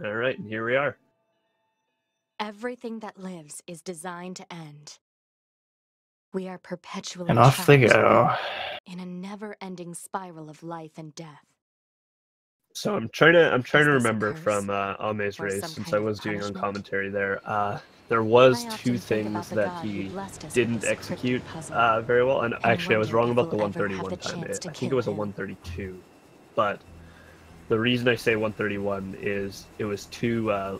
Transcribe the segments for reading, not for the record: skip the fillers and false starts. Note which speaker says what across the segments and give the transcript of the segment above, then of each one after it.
Speaker 1: All right, and here we are.
Speaker 2: Everything that lives is designed to end. We are perpetually
Speaker 3: And off they
Speaker 2: trapped
Speaker 3: go.
Speaker 2: in a never-ending spiral of life and death.
Speaker 1: So I'm trying to
Speaker 2: Is this a
Speaker 1: remember
Speaker 2: curse?
Speaker 1: from Amei's
Speaker 2: Or
Speaker 1: race,
Speaker 2: some
Speaker 1: since
Speaker 2: kind
Speaker 1: I
Speaker 2: of
Speaker 1: was doing on
Speaker 2: punishment?
Speaker 1: commentary there. There was
Speaker 2: I
Speaker 1: two
Speaker 2: often think about
Speaker 1: things
Speaker 2: the
Speaker 1: that
Speaker 2: God who
Speaker 1: he
Speaker 2: blessed us with
Speaker 1: didn't
Speaker 2: this cryptic
Speaker 1: execute
Speaker 2: puzzle,
Speaker 1: very well, and actually I was
Speaker 2: wonder
Speaker 1: wrong
Speaker 2: if
Speaker 1: about the
Speaker 2: we'll ever have
Speaker 1: 131
Speaker 2: the
Speaker 1: time.
Speaker 2: chance to
Speaker 1: I think it
Speaker 2: kill
Speaker 1: was a
Speaker 2: him.
Speaker 1: 132, but the reason I say 131 is it was two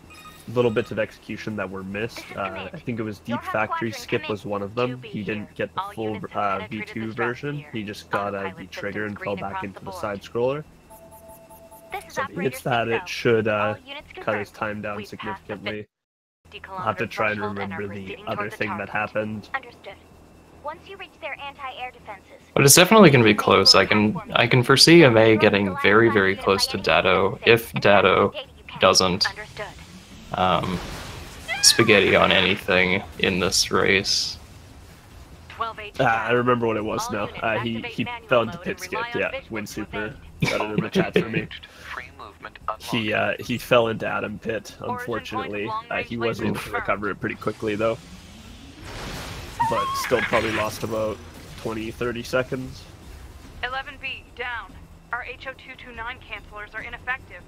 Speaker 1: little bits of execution that were missed. I think it was Deep Factory Skip was one of them. He didn't get the full V2 version. He just got a V trigger and fell back into the side scroller. So if he hits that, it should cut his time down significantly. I'll have to try and remember the other thing that happened.
Speaker 4: Understood. Once you reach their anti-air defenses.
Speaker 3: But it's definitely going to be close. I can foresee Amei getting very, very close to Datto if Datto doesn't spaghetti on anything in this race.
Speaker 1: I remember what it was now. He fell into pit skip. Yeah, Win Super got it in the chat for me. He fell into Adam Pit. Unfortunately, he was able to recover it pretty quickly though, but still probably lost about 20-30 seconds.
Speaker 5: 11B down. Our HO229 cancelers are ineffective.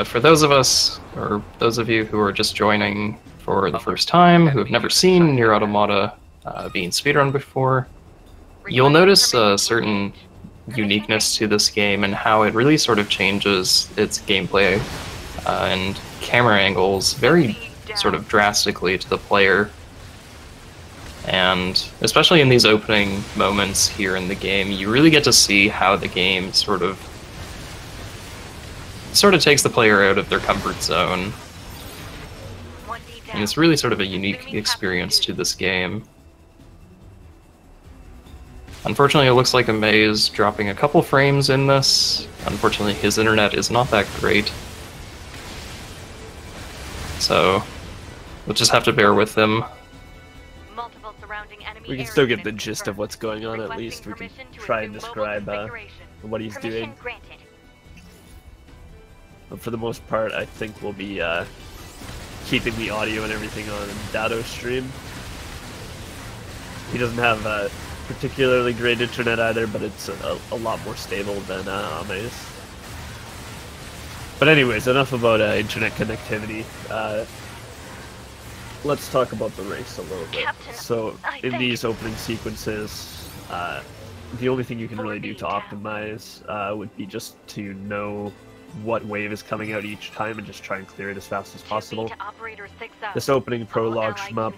Speaker 3: For those of us, or those of you who are just joining for the first time, who have never seen NieR Automata being speedrun before, you'll notice a certain uniqueness to this game and how it really sort of changes its gameplay and camera angles very sort of drastically to the player. And especially in these opening moments here in the game, you really get to see how the game sort of takes the player out of their comfort zone. And it's really sort of a unique experience to this game. Unfortunately, it looks like Amei is dropping a couple frames in this. Unfortunately, his internet is not that great. So, we'll just have to bear with him.
Speaker 1: We can still get the gist of what's going on at least. We can try and describe what he's doing. But for the most part, I think we'll be keeping the audio and everything on Datto's stream. He doesn't have particularly great internet either, but it's a lot more stable than Amei's. But anyways, enough about internet connectivity. Let's talk about the race a little bit. So, in these opening sequences, the only thing you can really do to optimize would be just to know what wave is coming out each time and just try and clear it as fast as possible. This opening prologue shmup,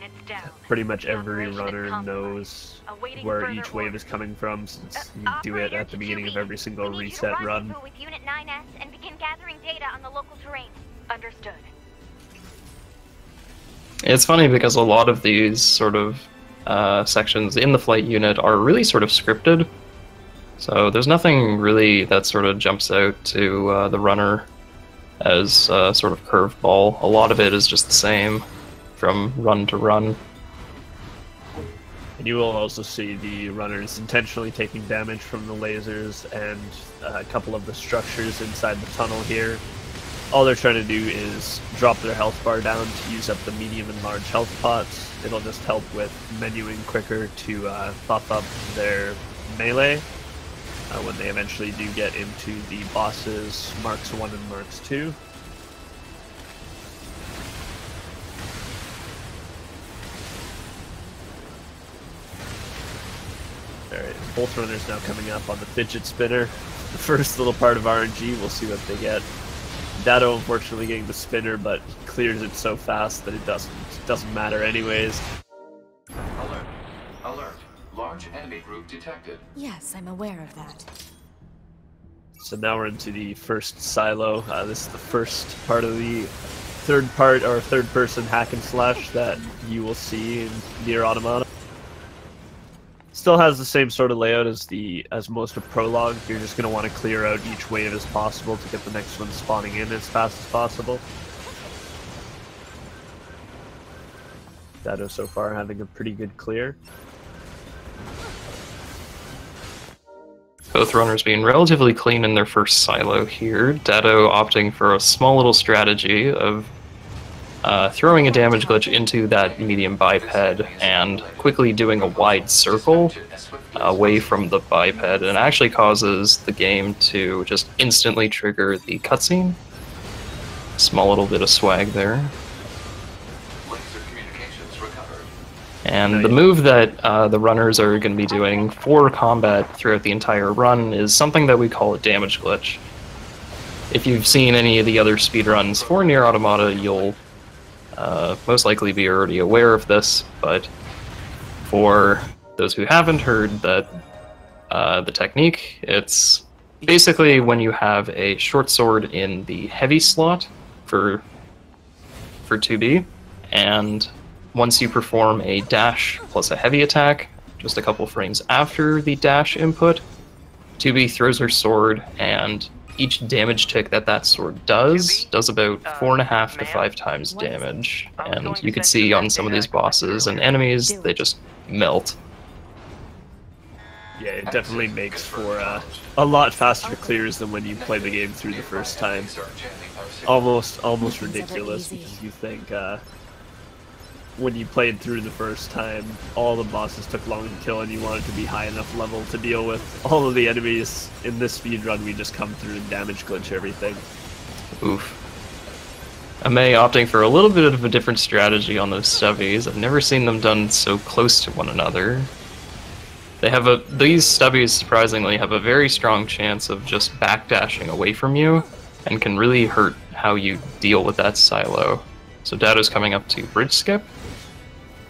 Speaker 1: pretty much every runner knows where each wave is coming from, since you do it at the beginning of every single reset run.
Speaker 4: With Unit 9S and begin gathering data on the local terrain.
Speaker 5: Understood.
Speaker 3: It's funny because a lot of these sort of sections in the flight unit are really sort of scripted. So there's nothing really that sort of jumps out to the runner as sort of curveball. A lot of it is just the same from run to run.
Speaker 1: And you will also see the runners intentionally taking damage from the lasers and a couple of the structures inside the tunnel here. All they're trying to do is drop their health bar down to use up the medium and large health pots. It'll just help with menuing quicker to buff up their melee when they eventually do get into the bosses Marks 1 and Marks 2. Alright, both runners now coming up on the fidget spinner. The first little part of RNG, we'll see what they get. Datto unfortunately getting the spinner, but he clears it so fast that it doesn't matter anyways.
Speaker 6: Alert. Alert. Large enemy group detected.
Speaker 2: Yes, I'm aware of that.
Speaker 1: So now we're into the first silo. This is the first part of the third person hack and slash that you will see in NieR Automata. Still has the same sort of layout as most of Prologue. You're just going to want to clear out each wave as possible to get the next one spawning in as fast as possible. Datto so far having a pretty good clear.
Speaker 3: Both runners being relatively clean in their first silo here. Datto opting for a small little strategy of throwing a damage glitch into that medium biped and quickly doing a wide circle away from the biped, and actually causes the game to just instantly trigger the cutscene. Small little bit of swag there. And the move that the runners are going to be doing for combat throughout the entire run is something that we call a damage glitch. If you've seen any of the other speedruns for NieR Automata, you'll most likely be already aware of this, but for those who haven't heard that the technique, it's basically when you have a short sword in the heavy slot for 2B, and once you perform a dash plus a heavy attack, just a couple frames after the dash input, 2B throws her sword, and each damage tick that sword does about 4.5 to 5 times damage. And you can see on some of these bosses and enemies, they just melt.
Speaker 1: Yeah, it definitely makes for a lot faster clears than when you play the game through the first time. Almost ridiculous, because you think when you played through the first time, all the bosses took long to kill and you wanted to be high enough level to deal with all of the enemies. In this speedrun, we just come through and damage glitch everything.
Speaker 3: Oof. Amei opting for a little bit of a different strategy on those stubbies. I've never seen them done so close to one another. They have these stubbies surprisingly have a very strong chance of just backdashing away from you, and can really hurt how you deal with that silo. So Datto's coming up to bridge skip.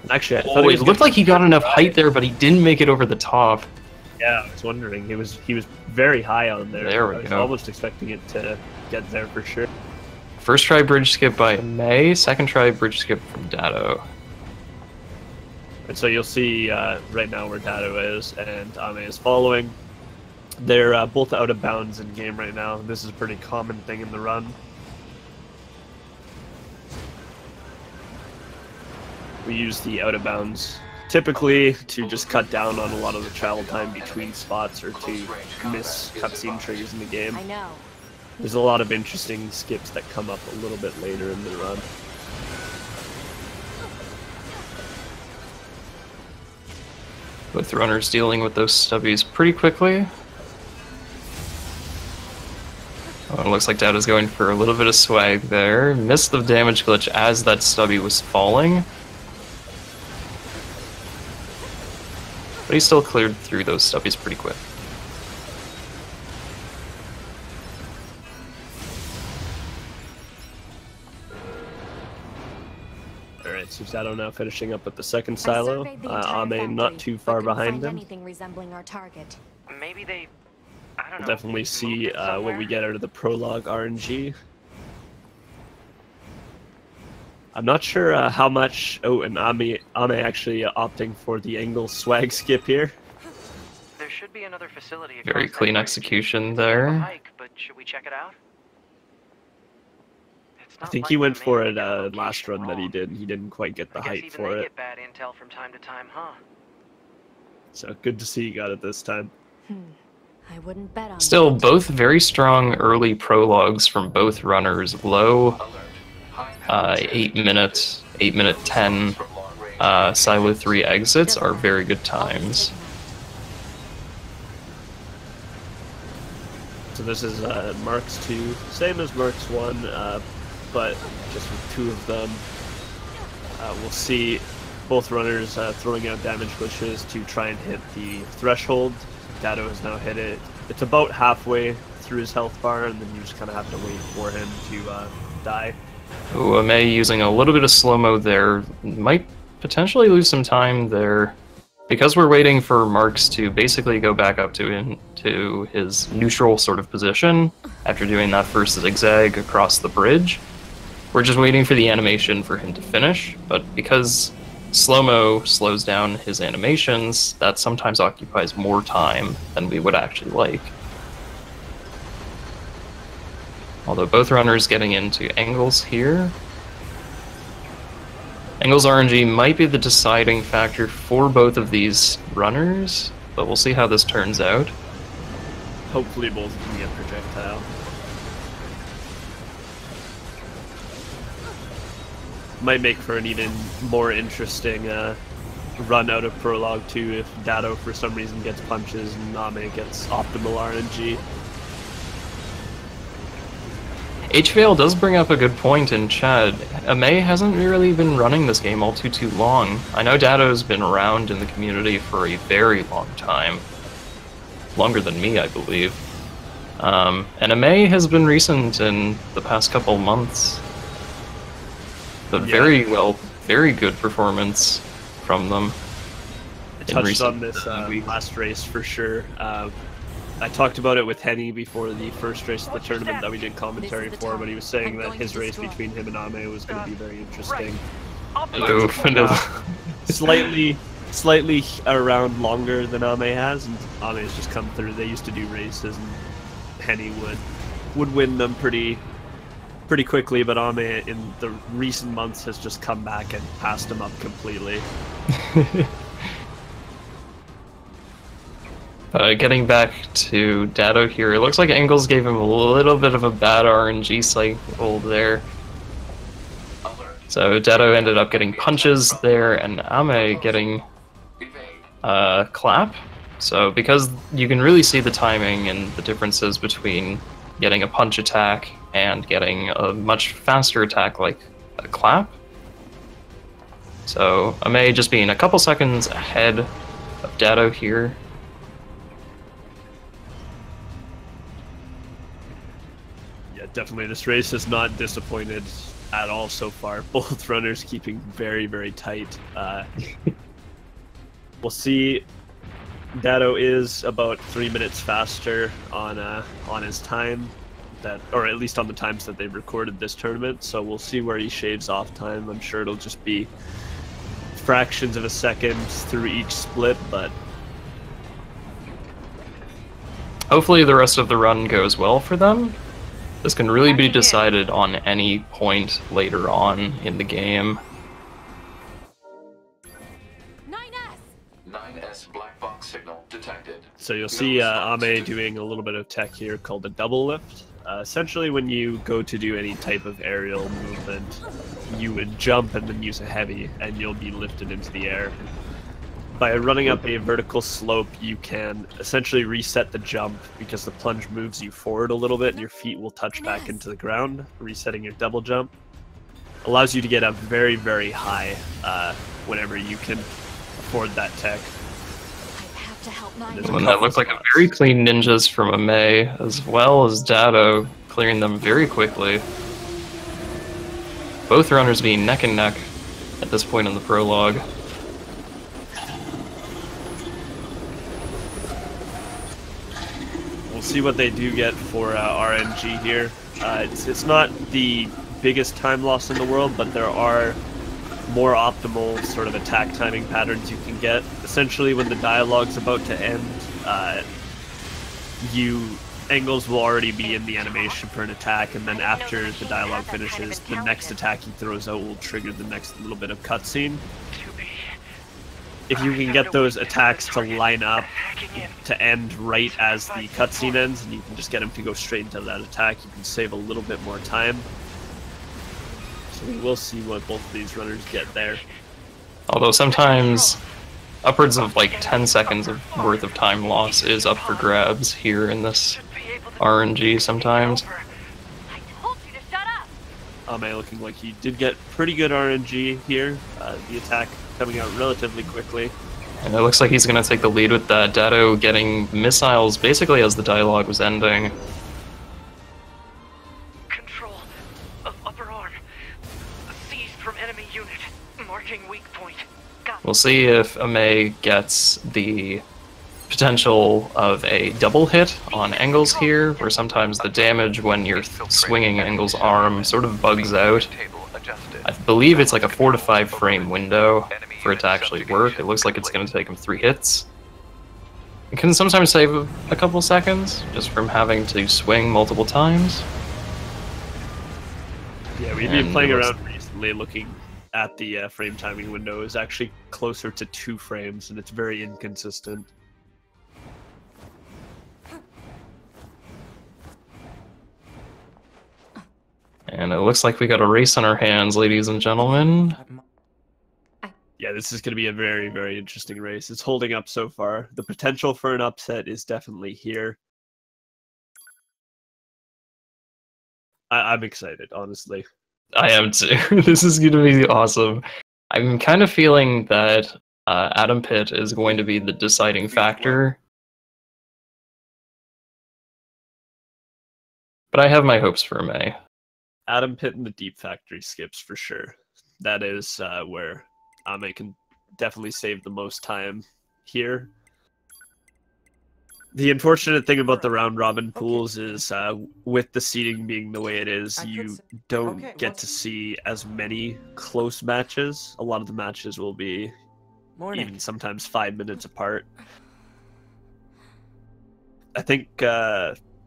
Speaker 1: Actually, I thought
Speaker 3: it looked like he got enough height there, but he didn't make it over the top.
Speaker 1: Yeah, I was wondering. He was very high on there.
Speaker 3: There we
Speaker 1: I was
Speaker 3: go.
Speaker 1: almost expecting it to get there for sure.
Speaker 3: First try bridge skip by Amei, second try bridge skip from Datto.
Speaker 1: And so you'll see right now where Datto is and Amei is following. They're both out of bounds in game right now. This is a pretty common thing in the run. We use the out of bounds typically to just cut down on a lot of the travel time between spots or to miss cutscene triggers in the game.
Speaker 2: I know.
Speaker 1: There's a lot of interesting skips that come up a little bit later in the run.
Speaker 3: Both runners dealing with those stubbies pretty quickly. Oh, it looks like Datto's going for a little bit of swag there. Missed the damage glitch as that stubby was falling. But he still cleared through those stubbies pretty quick.
Speaker 1: Alright, so Datto now finishing up with the second silo. Amei not too far behind him.
Speaker 2: Anything resembling our target.
Speaker 5: Maybe they... I don't know.
Speaker 1: We'll definitely see what we get out of the prologue RNG. I'm not sure how much... Oh, and Amei actually opting for the angle swag skip here.
Speaker 5: There should be another facility.
Speaker 3: Very
Speaker 5: across
Speaker 3: clean
Speaker 5: that
Speaker 3: execution
Speaker 5: bridge.
Speaker 3: there.
Speaker 5: It's a hike, but should we check it out? It's
Speaker 1: I
Speaker 5: not
Speaker 1: think
Speaker 5: like
Speaker 1: he
Speaker 5: we
Speaker 1: went
Speaker 5: made
Speaker 1: for
Speaker 5: the
Speaker 1: it
Speaker 5: location
Speaker 1: last run that he
Speaker 5: wrong.
Speaker 1: did. He didn't quite get the
Speaker 5: I guess
Speaker 1: height
Speaker 5: even
Speaker 1: for
Speaker 5: they
Speaker 1: it.
Speaker 5: get bad intel from time to time, huh?
Speaker 1: So good to see he got it this time.
Speaker 2: I wouldn't bet on
Speaker 3: Still,
Speaker 2: that.
Speaker 3: both very strong early prologues from both runners. Low 8 minute 10 Silo 3 exits are very good times.
Speaker 1: So this is Mark's 2, same as Mark's 1, but just with 2 of them. We'll see both runners throwing out damage glitches to try and hit the threshold. Datto has now hit it. It's about halfway through his health bar, and then you just kind of have to wait for him to die.
Speaker 3: Ooh, Amei using a little bit of slow-mo there. Might potentially lose some time there. Because we're waiting for Marks to basically go back up to his neutral sort of position after doing that first zigzag across the bridge. We're just waiting for the animation for him to finish, but because slow-mo slows down his animations, that sometimes occupies more time than we would actually like. Although both runners getting into angles here. Angles RNG might be the deciding factor for both of these runners, but we'll see how this turns out.
Speaker 1: Hopefully both can get projectile. Might make for an even more interesting run out of Prologue 2 if Datto for some reason gets punches and Amei gets optimal RNG.
Speaker 3: HVL does bring up a good point in chat. Amei hasn't really been running this game all too long. I know Datto's been around in the community for a very long time. Longer than me, I believe. And Amei has been recent in the past couple months. But
Speaker 1: Yeah.
Speaker 3: very good performance from them.
Speaker 1: I touched on this last race for sure. I talked about it with Henny before the first race of the tournament that we did commentary for, but he was saying that his race between him and Amei was going to be very interesting. Slightly around longer than Amei has, and Amei's just come through. They used to do races, and Henny would win them pretty quickly, but Amei in the recent months has just come back and passed him up completely.
Speaker 3: Getting back to Datto here, it looks like Engels gave him a little bit of a bad RNG cycle there. So Datto ended up getting punches there, and Amei getting clap. So because you can really see the timing and the differences between getting a punch attack and getting a much faster attack like a clap. So Amei just being a couple seconds ahead of Datto here.
Speaker 1: Yeah, definitely this race has not disappointed at all so far. Both runners keeping very tight. We'll see. Datto is about 3 minutes faster on his time, or at least on the times that they've recorded this tournament. So we'll see where he shaves off time. I'm sure it'll just be fractions of a second through each split, but
Speaker 3: hopefully the rest of the run goes well for them. This can really be decided on any point later on in the game.
Speaker 6: 9S black box signal detected.
Speaker 1: So you'll see Amei doing a little bit of tech here called a double lift. Essentially, when you go to do any type of aerial movement, you would jump and then use a heavy, and you'll be lifted into the air. By running up a vertical slope, you can essentially reset the jump because the plunge moves you forward a little bit and your feet will touch back into the ground, resetting your double jump. Allows you to get up very high whenever you can afford that tech.
Speaker 3: And that looked like a very clean ninjas from Amei, as well as Datto clearing them very quickly. Both runners being neck and neck at this point in the prologue.
Speaker 1: We'll see what they do get for RNG here. It's not the biggest time loss in the world, but there are more optimal sort of attack timing patterns you can get. Essentially, when the dialogue's about to end, Engels will already be in the animation for an attack, and then after the dialogue finishes, the next attack he throws out will trigger the next little bit of cutscene. If you can get those attacks to line up to end right as the cutscene ends, and you can just get him to go straight into that attack, you can save a little bit more time. So we will see what both of these runners get there.
Speaker 3: Although sometimes upwards of like 10 seconds worth of time loss is up for grabs here in this RNG sometimes.
Speaker 1: Amei looking like he did get pretty good RNG here. The attack coming out relatively quickly.
Speaker 3: And it looks like he's going to take the lead with that. Datto getting missiles basically as the dialogue was ending.
Speaker 5: Control of upper arm. Seized from enemy unit. Marking weak point.
Speaker 3: We'll see if Amei gets the potential of a double hit on Engels here, where sometimes the damage when you're swinging Engels' arm sort of bugs out. I believe it's like a 4 to 5 frame window for it to actually work. It looks like it's going to take him 3 hits. It can sometimes save a couple seconds just from having to swing multiple times.
Speaker 1: Yeah, we've been playing around recently looking at the frame timing window. Is actually closer to 2 frames, and it's very inconsistent.
Speaker 3: And it looks like we got a race on our hands, ladies and gentlemen.
Speaker 1: Yeah, this is going to be a very, very interesting race. It's holding up so far. The potential for an upset is definitely here. I'm excited, honestly.
Speaker 3: I am too. This is going to be awesome. I'm kind of feeling that Adam Pitt is going to be the deciding factor. But I have my hopes for Amei.
Speaker 1: Adam Pitt and the Deep Factory skips for sure. That is where Amei can definitely save the most time here. The unfortunate thing about the round robin pools is with the seeding being the way it is, you don't get to see as many close matches. A lot of the matches will be even sometimes 5 minutes apart. I think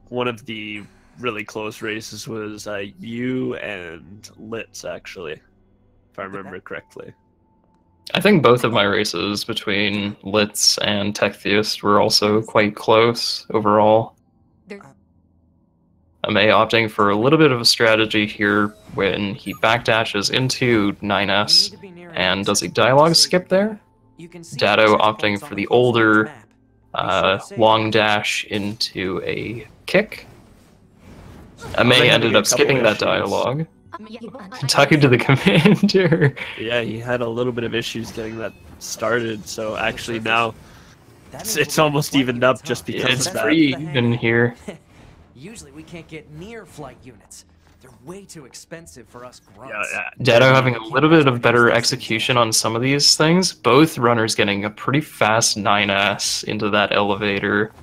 Speaker 1: one of the really close races was you and Litz, actually, if I remember correctly.
Speaker 3: I think both of my races between Litz and Techtheist were also quite close overall. Amei opting for a little bit of a strategy here when he backdashes into 9S and does a dialogue skip there. Datto opting for the older long dash into a kick. Amei ended up skipping that dialogue. Talking to the commander.
Speaker 1: Yeah, he had a little bit of issues getting that started, so actually now it's almost evened up just because of that.
Speaker 3: It's pretty even here.
Speaker 7: Usually we can't get near flight units. They're way too expensive for us grunts.
Speaker 1: Yeah.
Speaker 3: Datto having a little bit of better execution on some of these things. Both runners getting a pretty fast 9S into that elevator.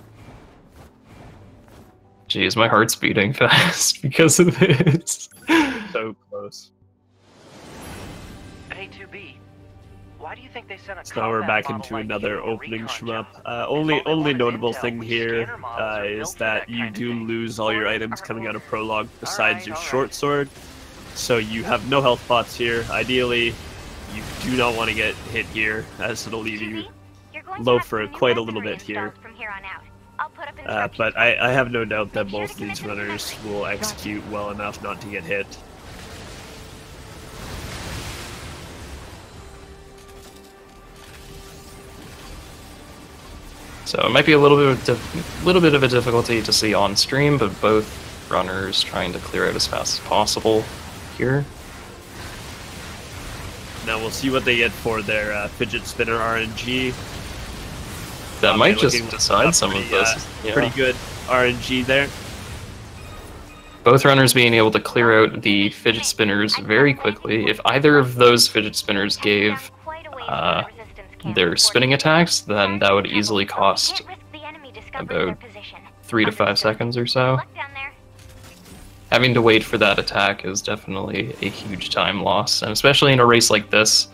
Speaker 3: Jeez, my heart's beating fast because of this.
Speaker 1: So close.
Speaker 5: A2B, why do you think they sent a
Speaker 1: So now we're back into another opening shmup. Only notable thing here is that you do lose all your items coming out of prologue besides your short sword. So you have no health pots here. Ideally, you do not want to get hit here, as it'll leave you low for quite a little bit here. But I have no doubt that both of these runners will execute well enough not to get hit.
Speaker 3: So it might be a little bit of a difficulty to see on stream, but both runners trying to clear out as fast as possible here.
Speaker 1: Now we'll see what they get for their fidget spinner RNG.
Speaker 3: That might just decide some of this.
Speaker 1: Pretty good RNG there.
Speaker 3: Both runners being able to clear out the fidget spinners very quickly. If either of those fidget spinners gave their spinning attacks, then that would easily cost about 3 to 5 seconds or so. Having to wait for that attack is definitely a huge time loss, and especially in a race like this.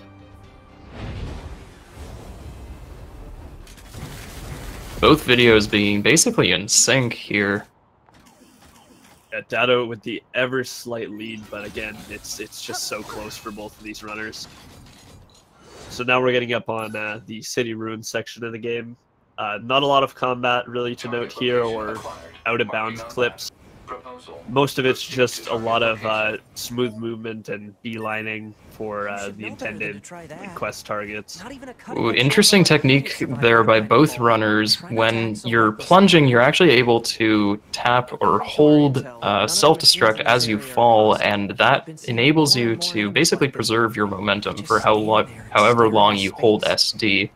Speaker 3: Both videos being basically in sync here.
Speaker 1: Yeah, Datto with the ever slight lead, but again, it's just so close for both of these runners. So now we're getting up on the City Ruins section of the game. Not a lot of combat really to note here, or out-of-bounds clips. Most of it's just a lot of smooth movement and beelining for the intended quest targets.
Speaker 3: Ooh, interesting technique there by both runners. When you're plunging, you're actually able to tap or hold self-destruct as you fall, and that enables you to basically preserve your momentum for however long you hold SD.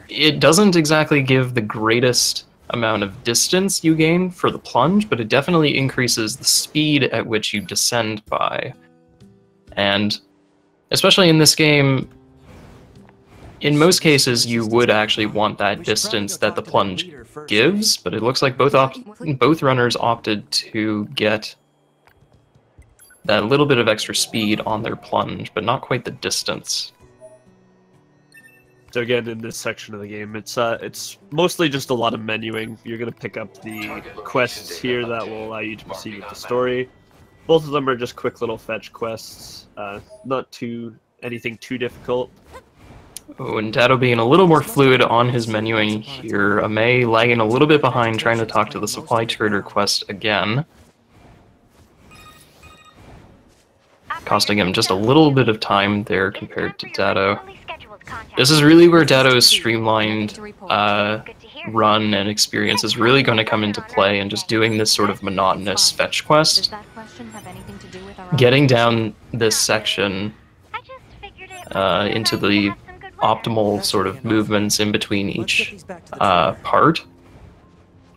Speaker 3: It doesn't exactly give the greatest amount of distance you gain for the plunge, but it definitely increases the speed at which you descend by. And especially in this game, in most cases you would actually want that distance that the plunge gives, but it looks like both runners opted to get that little bit of extra speed on their plunge, but not quite the distance.
Speaker 1: So again, in this section of the game, it's mostly just a lot of menuing. You're going to pick up the quests here that will allow you to proceed with the story. Both of them are just quick little fetch quests, not anything too difficult.
Speaker 3: Oh, and Datto being a little more fluid on his menuing here. Amei lagging a little bit behind, trying to talk to the supply trader quest again. costing him just a little bit of time there compared to Datto. This is really where Datto's streamlined run and experience is really going to come into play, and just doing this sort of monotonous fetch quest. Getting down this section into the optimal sort of movements in between each part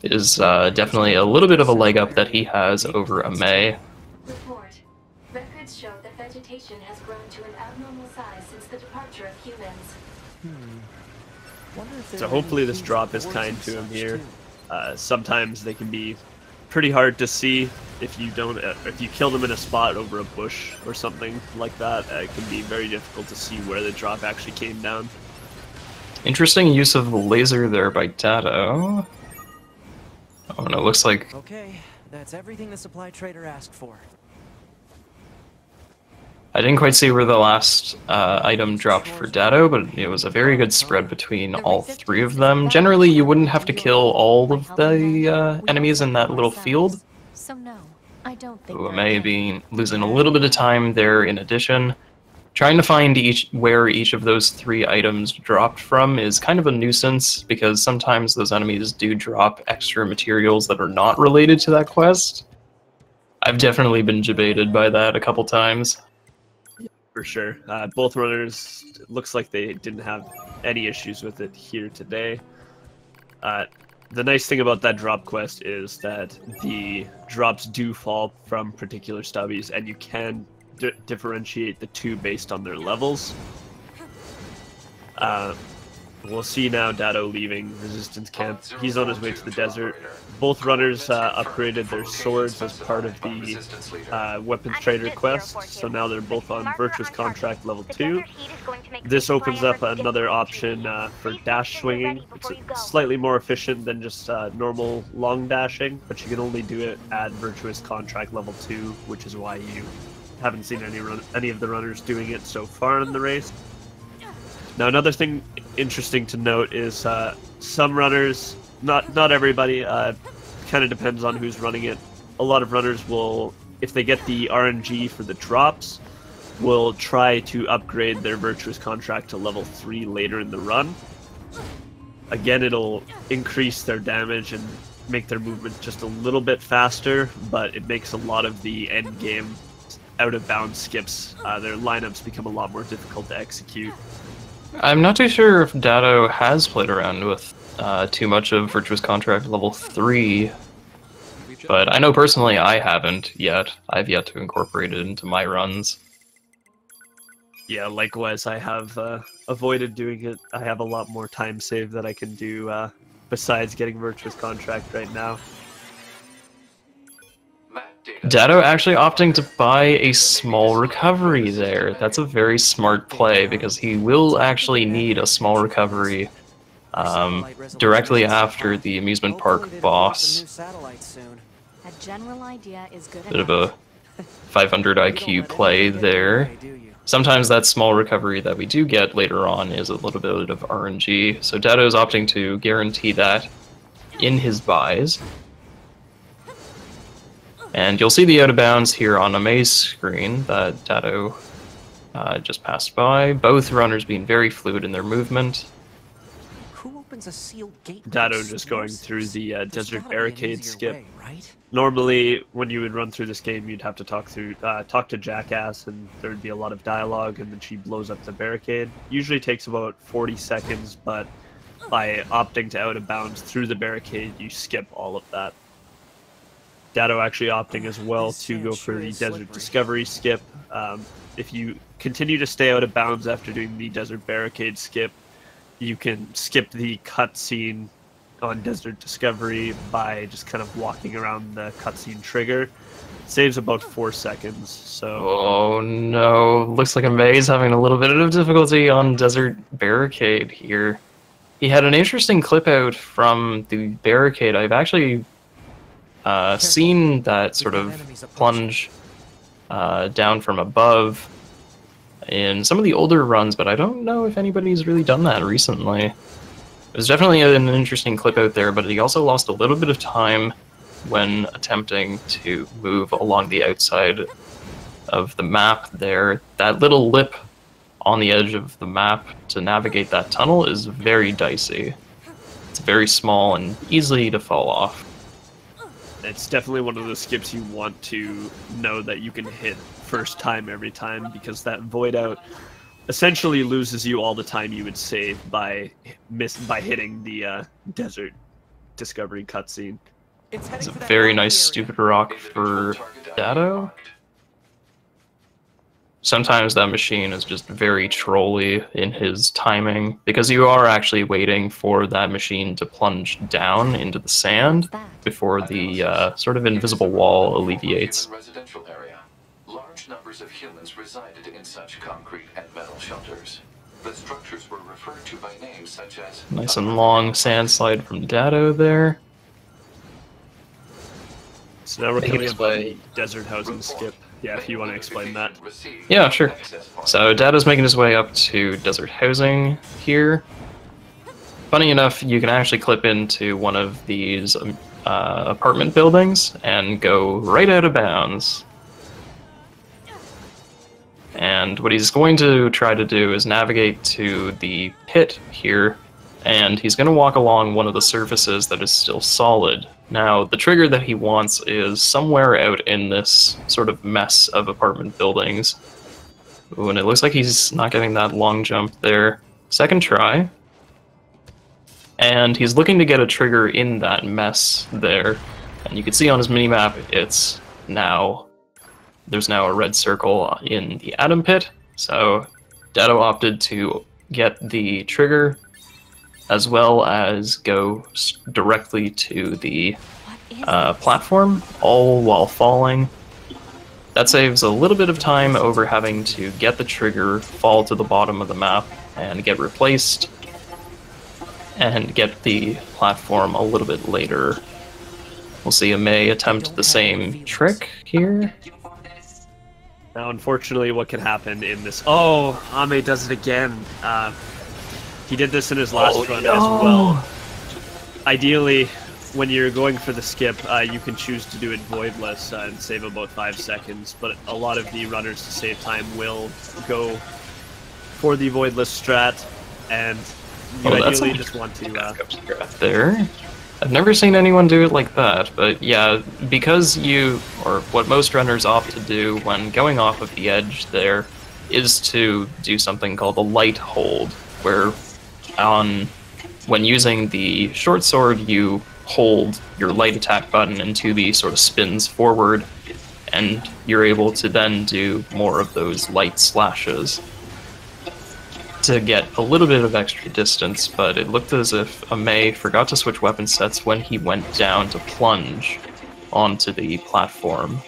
Speaker 3: is definitely a little bit of a leg up that he has over Amei.
Speaker 8: Report. Records show that vegetation has grown to an abnormal size since the departure of humans.
Speaker 1: So hopefully this drop is kind to him here. Sometimes they can be pretty hard to see if you don't, if you kill them in a spot over a bush or something like that. It can be very difficult to see where the drop actually came down.
Speaker 3: Interesting use of the laser there by Datto. Oh no, looks like...
Speaker 7: Okay, that's everything the supply trader asked for.
Speaker 3: I didn't quite see where the last item dropped for Datto, but it was a very good spread between all three of them. Generally, you wouldn't have to kill all of the enemies in that little field.
Speaker 2: So no, I don't think
Speaker 3: Amei being losing a little bit of time there in addition. Trying to find where each of those three items dropped from is kind of a nuisance, because sometimes those enemies do drop extra materials that are not related to that quest. I've definitely been debated by that a couple times.
Speaker 1: For sure. Both runners, it looks like they didn't have any issues with it here today. The nice thing about that drop quest is that the drops do fall from particular stubbies, and you can differentiate the two based on their levels. We'll see now Datto leaving Resistance Camp. He's on his way to the desert. Both runners upgraded their swords as part of the Weapons Trader quest, so now they're both on Virtuous Contract level 2. This opens up another option for dash swinging. It's slightly more efficient than just normal long dashing, but you can only do it at Virtuous Contract level 2, which is why you haven't seen any of the runners doing it so far in the race. Now, another thing interesting to note is some runners, not everybody, kind of depends on who's running it. A lot of runners will, if they get the RNG for the drops, will try to upgrade their Virtuous Contract to level 3 later in the run. Again, it'll increase their damage and make their movement just a little bit faster, but it makes a lot of the end game out-of-bounds skips, their lineups become a lot more difficult to execute.
Speaker 3: I'm not too sure if Datto has played around with too much of Virtuous Contract level 3, but I know personally I haven't yet. I've yet to incorporate it into my runs.
Speaker 1: Yeah, likewise, I have avoided doing it. I have a lot more time saved that I can do besides getting Virtuous Contract right now.
Speaker 3: Datto actually opting to buy a small recovery there. That's a very smart play, because he will actually need a small recovery directly after the amusement park boss. Bit of a 500 IQ play there. Sometimes that small recovery that we do get later on is a little bit of RNG, so Datto's opting to guarantee that in his buys. And you'll see the out of bounds here on Amei's screen that Datto just passed by. Both runners being very fluid in their movement.
Speaker 7: Who opens a sealed gate?
Speaker 1: Datto just going through the desert barricade skip. Normally, when you would run through this game, you'd have to talk to Jackass, and there'd be a lot of dialogue, and then she blows up the barricade. Usually takes about 40 seconds, but by opting to out of bounds through the barricade, you skip all of that. Datto actually opting as well to go for the Desert Discovery skip. If you continue to stay out of bounds after doing the Desert Barricade skip, you can skip the cutscene on Desert Discovery by just kind of walking around the cutscene trigger. It saves about 4 seconds, so...
Speaker 3: Oh no, looks like Amei's having a little bit of difficulty on Desert Barricade here. He had an interesting clip out from the barricade. I've actually seen that sort of plunge down from above in some of the older runs, but I don't know if anybody's really done that recently. It was definitely an interesting clip out there, but he also lost a little bit of time when attempting to move along the outside of the map there. That little lip on the edge of the map to navigate that tunnel is very dicey. It's very small and easy to fall off.
Speaker 1: It's definitely one of those skips you want to know that you can hit first time every time, because that void out essentially loses you all the time you would save by hitting the desert discovery cutscene.
Speaker 3: It's a very nice stupid rock for Datto. Sometimes that machine is just very trolly in his timing, because you are actually waiting for that machine to plunge down into the sand before the sort of invisible wall alleviates.
Speaker 6: Residential area. Large numbers of humans resided in such concrete and metal shelters. The structures were referred to by names such as...
Speaker 3: Nice and long sand slide from Datto there.
Speaker 1: So now we're coming up on the desert housing skip. Yeah, if you want to explain that.
Speaker 3: Yeah, sure. So Datto's making his way up to desert housing here. Funny enough, you can actually clip into one of these apartment buildings and go right out of bounds. And what he's going to try to do is navigate to the pit here, and he's going to walk along one of the surfaces that is still solid. Now, the trigger that he wants is somewhere out in this sort of mess of apartment buildings. Ooh, and it looks like he's not getting that long jump there. Second try. And he's looking to get a trigger in that mess there. And you can see on his minimap, there's now a red circle in the atom pit. So Datto opted to get the trigger, as well as go directly to the platform, all while falling. That saves a little bit of time over having to get the trigger, fall to the bottom of the map, and get replaced, and get the platform a little bit later. We'll see Amei attempt the same trick here.
Speaker 1: Now, unfortunately, what can happen in this... Oh, Amei does it again. He did this in his last run as well. Ideally, when you're going for the skip, you can choose to do it voidless and save about 5 seconds, but a lot of the runners, to save time, will go for the voidless strat, and you ideally just want to...
Speaker 3: there. I've never seen anyone do it like that, but yeah, because what most runners opt to do when going off of the edge there is to do something called the light hold, where when using the short sword, you hold your light attack button and 2B sort of spins forward, and you're able to then do more of those light slashes to get a little bit of extra distance, but it looked as if Amei forgot to switch weapon sets when he went down to plunge onto the platform.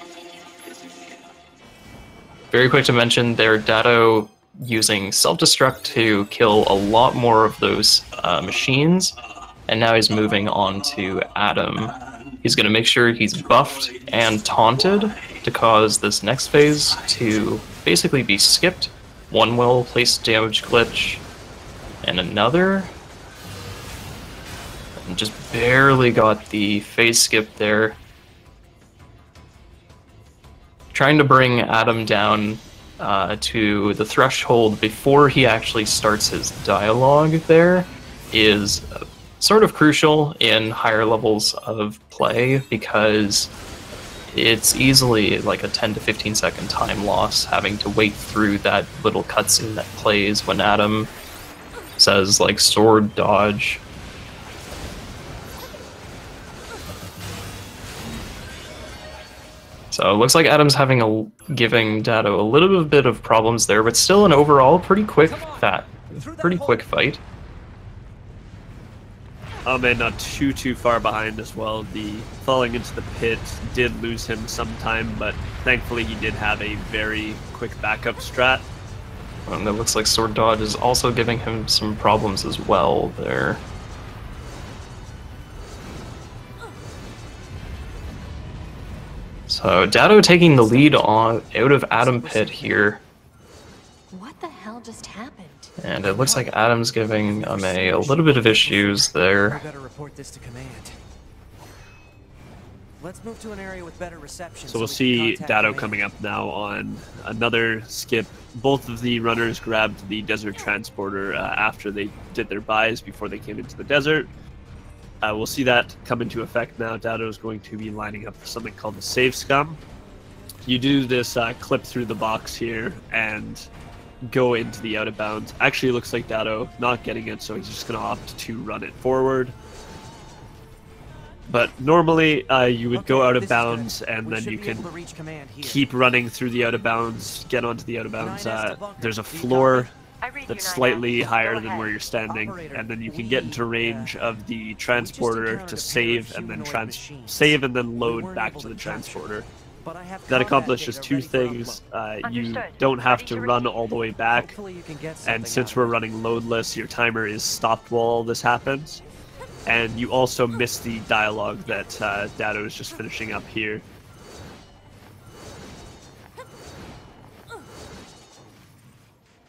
Speaker 3: Very quick to mention there, Datto using self-destruct to kill a lot more of those machines, and now he's moving on to Adam. He's going to make sure he's buffed and taunted to cause this next phase to basically be skipped. One will place damage glitch, and another. And just barely got the phase skip there. Trying to bring Adam down to the threshold before he actually starts his dialogue there is sort of crucial in higher levels of play, because it's easily like a 10 to 15 second time loss having to wait through that little cutscene that plays when Adam says like sword dodge. So it looks like Adam's giving Datto a little bit of problems there, but still an overall pretty quick fight.
Speaker 1: Amei not too far behind as well. The falling into the pit did lose him some time, but thankfully he did have a very quick backup strat.
Speaker 3: And it looks like sword dodge is also giving him some problems as well there. So Datto taking the lead out of Atom Pit here.
Speaker 2: What the hell just happened?
Speaker 3: And it looks like Adam's giving Amei a little bit of issues there.
Speaker 7: I better report this to command. Let's move to an area with better reception.
Speaker 1: So we'll
Speaker 7: we can
Speaker 1: see
Speaker 7: contact
Speaker 1: Datto
Speaker 7: command.
Speaker 1: coming up now on another skip. Both of the runners grabbed the desert transporter after they did their buys before they came into the desert. We'll see that come into effect now. Datto is going to be lining up for something called the Save Scum. You do this clip through the box here and go into the out of bounds. Actually, it looks like Datto not getting it, so he's just going to opt to run it forward. But normally, you would go out of bounds, and then you can keep running through the out of bounds, get onto the out of bounds. There's a floor that's slightly higher than where you're standing, and then you can get into range of the transporter to save, and then save and then load back to the transporter. That accomplishes two things. You don't have to run all the way back, and since we're running loadless, your timer is stopped while all this happens. And you also miss the dialogue that Datto is just finishing up here.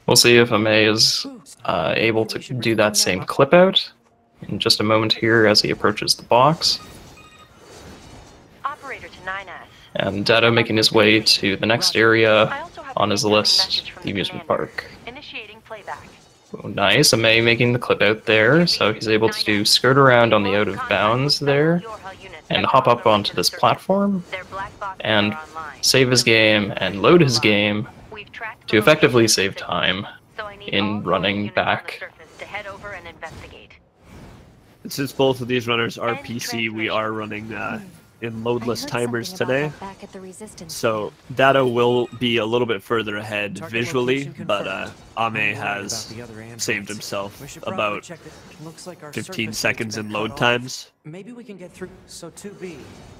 Speaker 3: We'll see if Amei is able to do that same clip out in just a moment here as he approaches the box.
Speaker 4: Operator to 9S.
Speaker 3: And Datto making his way to the next area on his list, the amusement park.
Speaker 4: Initiating playback.
Speaker 3: Oh, nice. Amei making the clip out there, so he's able to skirt around on the out of bounds there and hop up onto this platform and save his game and load his game to effectively save time in running back.
Speaker 1: And since both of these runners are PC, we are running in loadless timers today. So Datto will be a little bit further ahead visually, but Amei has saved himself about 15 seconds in load times.
Speaker 7: Maybe we can get through. So 2B,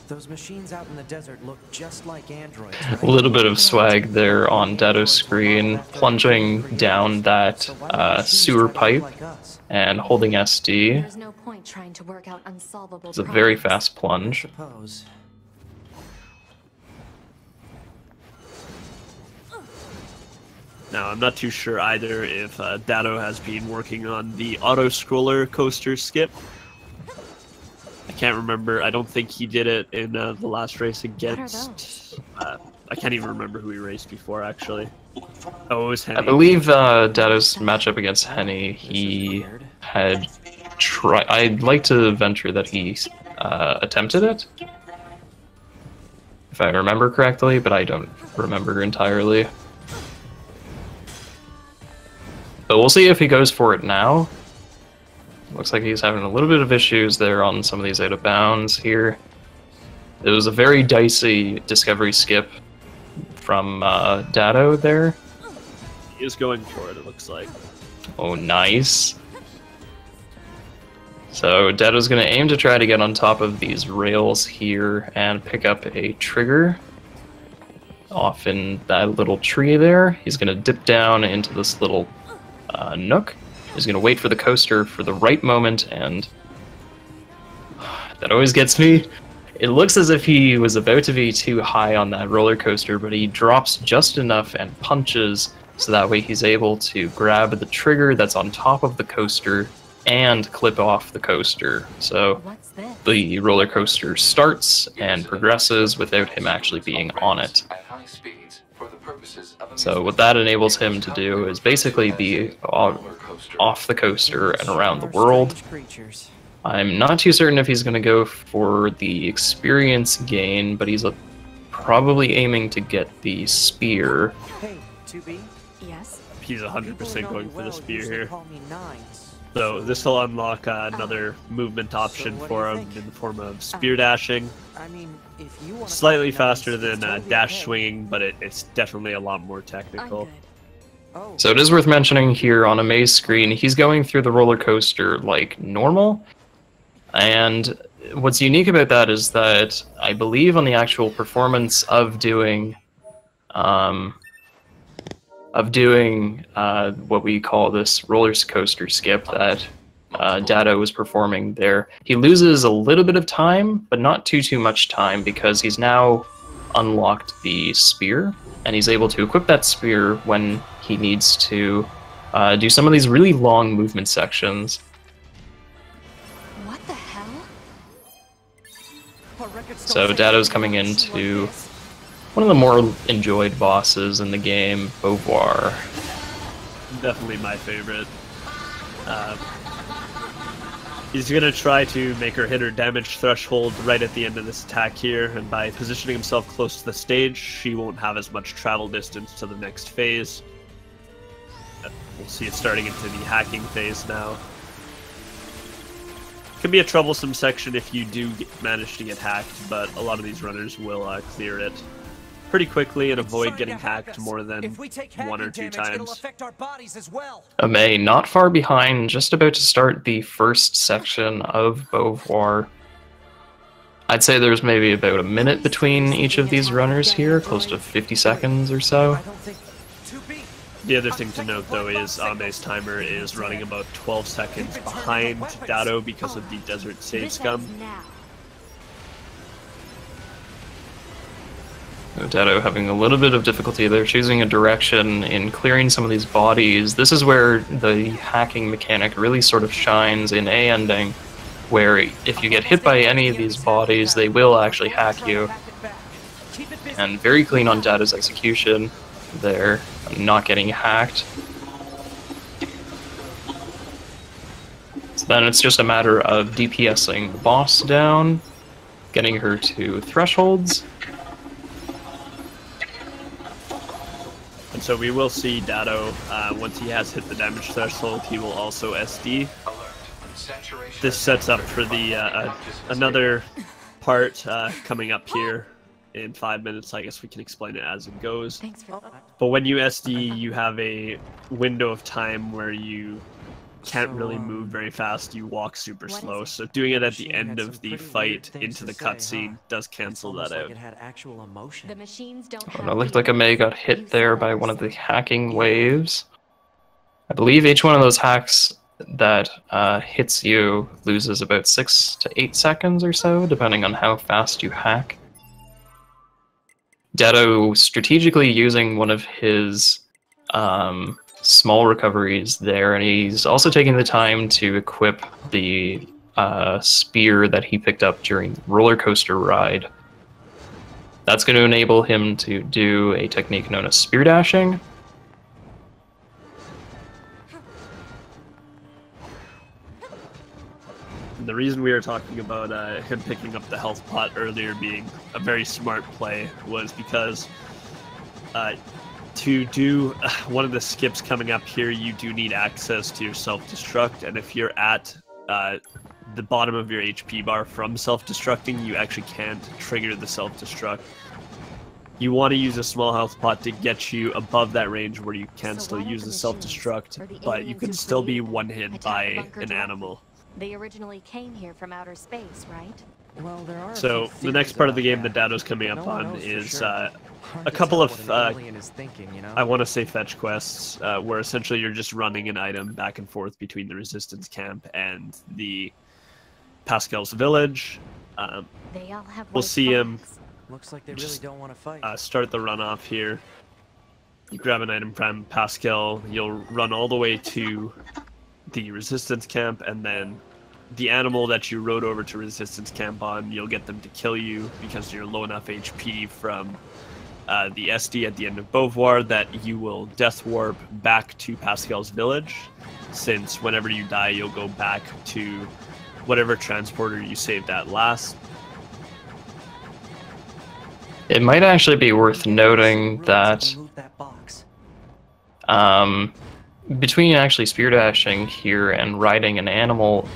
Speaker 7: those machines out in the desert look just like androids.
Speaker 3: A little bit of swag there on Datto's screen, plunging down that sewer pipe and holding SD.
Speaker 2: There's no point trying to work out unsolvable
Speaker 3: It's a very fast plunge.
Speaker 1: Now, I'm not too sure either if Datto has been working on the auto-scroller coaster skip. I can't remember. I don't think he did it in the last race against... I can't even remember who he raced before, actually. Oh, it was Henny.
Speaker 3: I believe Datto's matchup against Henny, he had tried... I'd like to venture that he attempted it, if I remember correctly, but I don't remember entirely. But we'll see if he goes for it now. Looks like he's having a little bit of issues there on some of these out of bounds here. It was a very dicey discovery skip from Datto there.
Speaker 1: He is going for it, it looks like.
Speaker 3: Oh, nice. So Datto's going to aim to try to get on top of these rails here and pick up a trigger off in that little tree there. He's going to dip down into this little nook. He's going to wait for the coaster for the right moment, and that always gets me. It looks as if he was about to be too high on that roller coaster, but he drops just enough and punches, so that way he's able to grab the trigger that's on top of the coaster and clip off the coaster. So the roller coaster starts and progresses without him actually being on it. So what that enables him to do is basically be off the coaster and around the world. I'm not too certain if he's going to go for the experience gain, but he's probably aiming to get the spear.
Speaker 7: Hey, 2B?
Speaker 2: Yes?
Speaker 1: He's 100% going for the spear here. So this will unlock another movement option for him in the form of spear dashing. Slightly faster than dash swinging, but it's definitely a lot more technical.
Speaker 3: So it is worth mentioning here on Amei's screen, he's going through the roller coaster like normal. And what's unique about that is that I believe on the actual performance of doing what we call this roller coaster skip that Datto was performing there, he loses a little bit of time, but not too much time, because he's now unlocked the spear, and he's able to equip that spear when he needs to do some of these really long movement sections.
Speaker 2: What the hell?
Speaker 3: So Datto's coming into one of the more enjoyed bosses in the game, Beauvoir.
Speaker 1: Definitely my favorite. He's gonna try to make her hit her damage threshold right at the end of this attack here, and by positioning himself close to the stage, she won't have as much travel distance to the next phase. We'll see it starting into the hacking phase now. Can be a troublesome section if you do manage to get hacked, but a lot of these runners will clear it pretty quickly and avoid getting hacked more than 1 or 2 times.
Speaker 3: Amei not far behind, just about to start the first section of Beauvoir. I'd say there's maybe about a minute between each of these runners here, close to 50 seconds or so.
Speaker 1: The other thing to note, though, is Amei's timer is running about 12 seconds behind Datto because of the Desert Sage Scum.
Speaker 3: Datto having a little bit of difficulty there, choosing a direction in clearing some of these bodies. This is where the hacking mechanic really sort of shines in A ending, where if you get hit by any of these bodies, they will actually hack you. And very clean on Datto's execution there, not getting hacked. So then it's just a matter of DPSing the boss down, getting her to thresholds.
Speaker 1: And so we will see Datto, once he has hit the damage threshold, he will also SD. This sets up for the another part coming up here in 5 minutes. I guess we can explain it as it goes. But when you SD, you have a window of time where you can't really move very fast. You walk super slow. So doing it at the end of the fight into the cutscene does cancel that out.
Speaker 2: The machines don't
Speaker 3: Oh, it looked like Amei got hit there by one of the hacking waves. I believe each one of those hacks that hits you loses about 6 to 8 seconds or so, depending on how fast you hack. Datto strategically using one of his small recoveries there, and he's also taking the time to equip the spear that he picked up during the roller coaster ride. That's going to enable him to do a technique known as spear dashing.
Speaker 1: The reason we were talking about him picking up the health pot earlier being a very smart play was because to do one of the skips coming up here, you do need access to your self-destruct, and if you're at the bottom of your HP bar from self-destructing, you actually can't trigger the self-destruct. You want to use a small health pot to get you above that range where you can still use the self-destruct, but you can still be one-hit by an animal.
Speaker 2: They originally came here from outer space, right?
Speaker 7: Well, there are
Speaker 1: so the next part of the game that Datto's coming up on is a couple of, I want to say fetch quests, where essentially you're just running an item back and forth between the Resistance camp and the Pascal's village. We'll see him
Speaker 7: Looks like they really don't want to fight.
Speaker 1: start the runoff here. You grab an item from Pascal, you'll run all the way to the Resistance camp, and then the animal that you rode over to Resistance camp on, you'll get them to kill you because you're low enough HP from the SD at the end of Beauvoir that you will death warp back to Pascal's village, since whenever you die you'll go back to whatever transporter you saved at last.
Speaker 3: It might actually be worth noting that between actually spear dashing here and riding an animal,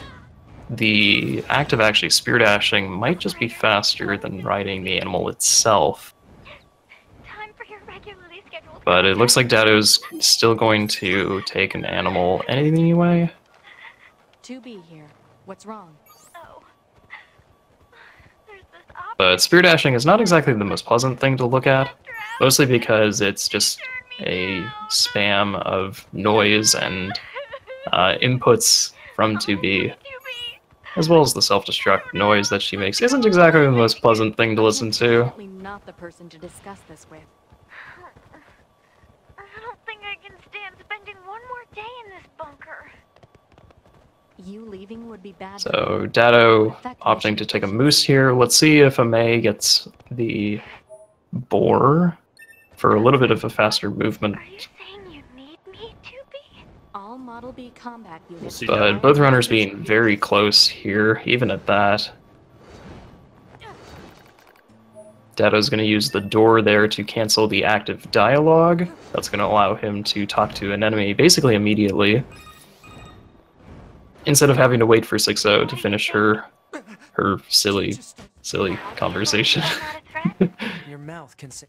Speaker 3: the act of actually spear dashing might just be faster than riding the animal itself. But it looks like Datto's still going to take an animal anyway.
Speaker 2: To be here. What's wrong?
Speaker 3: But spear dashing is not exactly the most pleasant thing to look at, mostly because it's just a spam of noise and inputs from 2B, as well as the self-destruct noise that she makes isn't exactly the most pleasant thing to listen to.
Speaker 2: Definitely not the person to discuss this with.
Speaker 4: I don't think I can stand spending one more day in this bunker.
Speaker 2: You leaving would be bad.
Speaker 3: So Datto opting to take a moose here. Let's see if Amei gets the boar for a little bit of a faster movement.
Speaker 4: Are you saying you need me to be?
Speaker 2: All Model B combat units.
Speaker 1: We'll see
Speaker 3: But both runners being very close here, even at that. Datto's going to use the door there to cancel the active dialogue. That's going to allow him to talk to an enemy basically immediately, instead of having to wait for 6-0 to finish her silly conversation.
Speaker 7: Your mouth can say.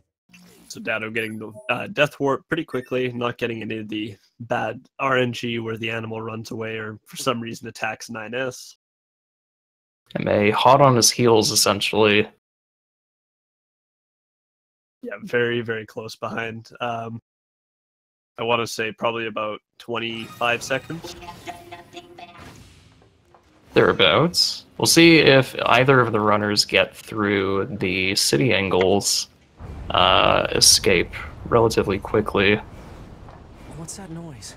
Speaker 1: So Datto getting the Death Warp pretty quickly, not getting any of the bad RNG where the animal runs away or for some reason attacks 9S.
Speaker 3: Amei hot on his heels, essentially.
Speaker 1: Yeah, very, very close behind. I want to say probably about 25 seconds.
Speaker 3: Thereabouts. We'll see if either of the runners get through the city angles escape relatively quickly.
Speaker 7: What's that noise?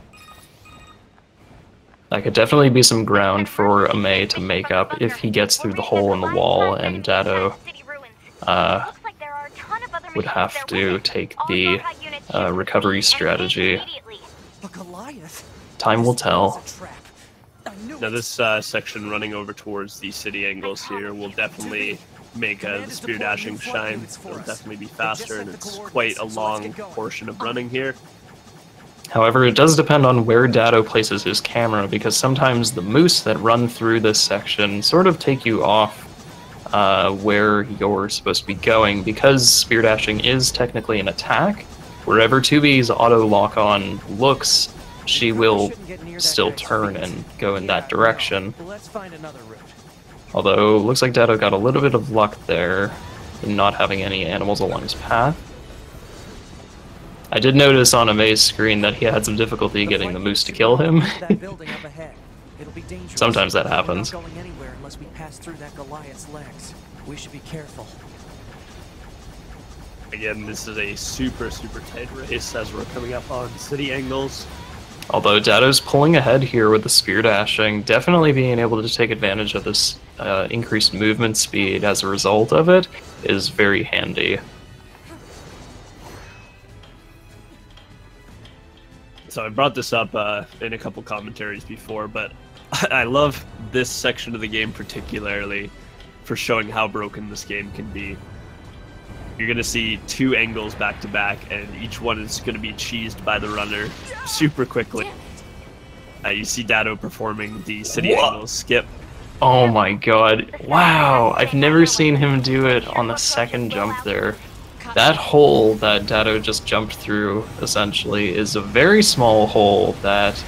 Speaker 3: That could definitely be some ground for Amei to make up if he gets through the hole in the wall, and Datto would have to take the recovery strategy.
Speaker 7: A Goliath.
Speaker 3: Time will tell.
Speaker 1: Now this section running over towards the city angles here will definitely make the spear dashing shine. It'll definitely be faster, and it's quite a long portion of running here.
Speaker 3: However, it does depend on where Datto places his camera, because sometimes the moose that run through this section sort of take you off where you're supposed to be going. Because spear dashing is technically an attack, wherever 2B's auto lock-on looks, she will still turn and go in that direction.
Speaker 7: Let's find another route.
Speaker 3: Although, looks like Datto got a little bit of luck there in not having any animals along his path. I did notice on Amei's screen that he had some difficulty getting the moose to kill him. Sometimes that happens.
Speaker 7: We're not going anywhere unless we pass through that Goliath's legs. We should be careful.
Speaker 1: Again, this is a super, super tight race as we're coming up on city angles.
Speaker 3: Although Datto's pulling ahead here with the spear dashing, definitely being able to take advantage of this increased movement speed as a result of it is very handy.
Speaker 1: So I brought this up in a couple commentaries before, but I love this section of the game particularly for showing how broken this game can be. You're going to see two angles back to back, and each one is going to be cheesed by the runner super quickly. You see Datto performing the city angle skip.
Speaker 3: Oh my god. Wow, I've never seen him do it on the second jump there. That hole that Datto just jumped through, essentially, is a very small hole that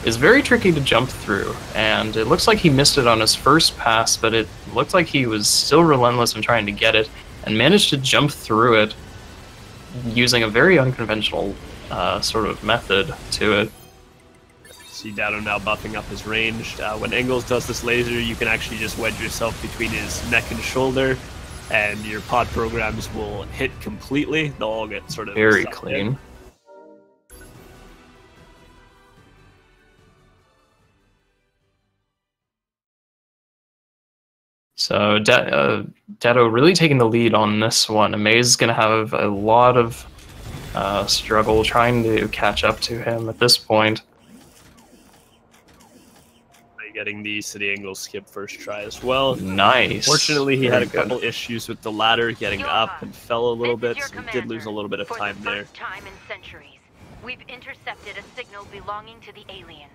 Speaker 3: is very tricky to jump through. And it looks like he missed it on his first pass, but it looked like he was still relentless in trying to get it, and managed to jump through it using a very unconventional sort of method to it.
Speaker 1: See Datto now buffing up his range. When Engels does this laser, you can actually just wedge yourself between his neck and shoulder, and your pod programs will hit completely. They'll all get sort of
Speaker 3: very
Speaker 1: sucked
Speaker 3: clean.
Speaker 1: in.
Speaker 3: So Datto really taking the lead on this one. Amei's going to have a lot of struggle trying to catch up to him at this point.
Speaker 1: Getting the city angle skip first try as well.
Speaker 3: Nice.
Speaker 1: Fortunately, he
Speaker 3: Very
Speaker 1: had a couple issues with the ladder getting up and fell a little bit, so he did lose a little bit of time there.
Speaker 4: For the first time in centuries, we've intercepted a signal belonging to the aliens.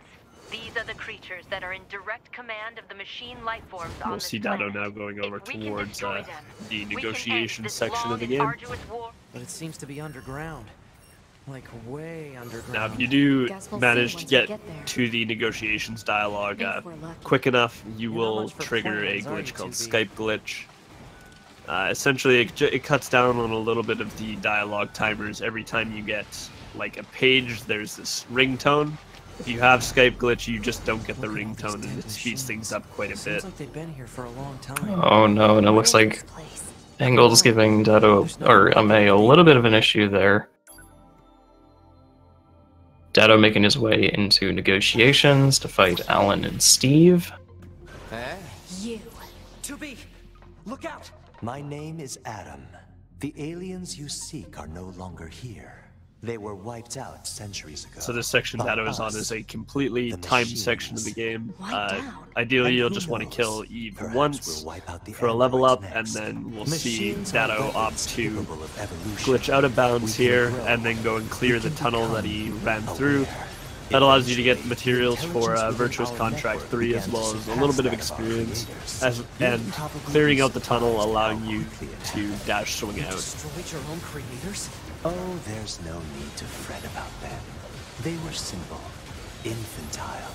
Speaker 4: These are the creatures that are in direct command of the machine life forms on
Speaker 1: We'll
Speaker 4: this
Speaker 1: see Datto
Speaker 4: planet.
Speaker 1: now going over
Speaker 4: If we can
Speaker 1: towards
Speaker 4: destroy them,
Speaker 1: the
Speaker 4: we can end
Speaker 1: negotiation
Speaker 4: this
Speaker 1: section
Speaker 4: long
Speaker 1: of the
Speaker 4: and
Speaker 1: game.
Speaker 4: arduous war.
Speaker 7: But it seems to be underground. Like way underground.
Speaker 1: Now, if you do
Speaker 2: Guess we'll
Speaker 1: manage
Speaker 2: see
Speaker 1: to
Speaker 2: once
Speaker 1: get
Speaker 2: we get there.
Speaker 1: to the negotiations dialogue
Speaker 2: If we're lucky.
Speaker 1: quick enough, you
Speaker 7: You're not
Speaker 1: will
Speaker 7: much for
Speaker 1: trigger a
Speaker 7: plans, are you,
Speaker 1: glitch called
Speaker 7: 2B?
Speaker 1: Skype glitch. Essentially, it cuts down on a little bit of the dialogue timers. Every time you get like a page, there's this ringtone. If you have Skype glitch, you just don't get the
Speaker 7: Look at all these
Speaker 1: ringtone, and
Speaker 7: dead
Speaker 1: it speeds things
Speaker 7: machines.
Speaker 1: up quite a
Speaker 7: Seems
Speaker 1: bit.
Speaker 7: like they've been here for a long time.
Speaker 3: Oh no, and it looks
Speaker 2: Where is
Speaker 3: like
Speaker 2: this place?
Speaker 3: Engel's giving Datto, or Amei, a little bit of an issue there. Datto making his way into negotiations to fight Alan and Steve.
Speaker 2: You.
Speaker 7: 2B, look out!
Speaker 9: My name is Adam. The aliens you seek are no longer here. They were wiped out centuries ago.
Speaker 1: So this section Datto is on is a completely
Speaker 9: the
Speaker 1: timed section of the
Speaker 9: machines.
Speaker 1: game.
Speaker 2: Wiped out.
Speaker 1: Ideally,
Speaker 9: And
Speaker 1: you'll
Speaker 9: who
Speaker 1: just want to
Speaker 9: knows,
Speaker 1: kill Eve
Speaker 9: perhaps
Speaker 1: once
Speaker 9: we'll wipe out the
Speaker 1: for a level
Speaker 9: androids
Speaker 1: up, and
Speaker 9: next.
Speaker 1: then we'll see
Speaker 9: Machines are
Speaker 1: Datto
Speaker 9: weapons
Speaker 1: opt to
Speaker 9: capable of evolution.
Speaker 1: glitch out of bounds
Speaker 9: We can
Speaker 1: here,
Speaker 9: grow.
Speaker 1: and then go and clear the
Speaker 9: can
Speaker 1: tunnel that he
Speaker 9: become
Speaker 1: ran through.
Speaker 9: aware.
Speaker 1: That allows you to get
Speaker 9: Eventually,
Speaker 1: materials
Speaker 9: the
Speaker 1: for
Speaker 9: intelligence
Speaker 1: Virtuous
Speaker 9: within our
Speaker 1: Contract
Speaker 9: network
Speaker 1: 3, as
Speaker 9: began
Speaker 1: well
Speaker 9: to
Speaker 1: as a little bit of
Speaker 9: surpass that of our
Speaker 1: experience,
Speaker 9: creators.
Speaker 1: and
Speaker 9: You probably
Speaker 1: clearing out the
Speaker 9: surprised
Speaker 1: tunnel,
Speaker 9: how
Speaker 1: allowing you
Speaker 9: quickly it
Speaker 1: to
Speaker 9: happened.
Speaker 1: dash swing out.
Speaker 7: Destroyed your own creators?
Speaker 9: Oh, there's no need to fret about them. They were simple, infantile.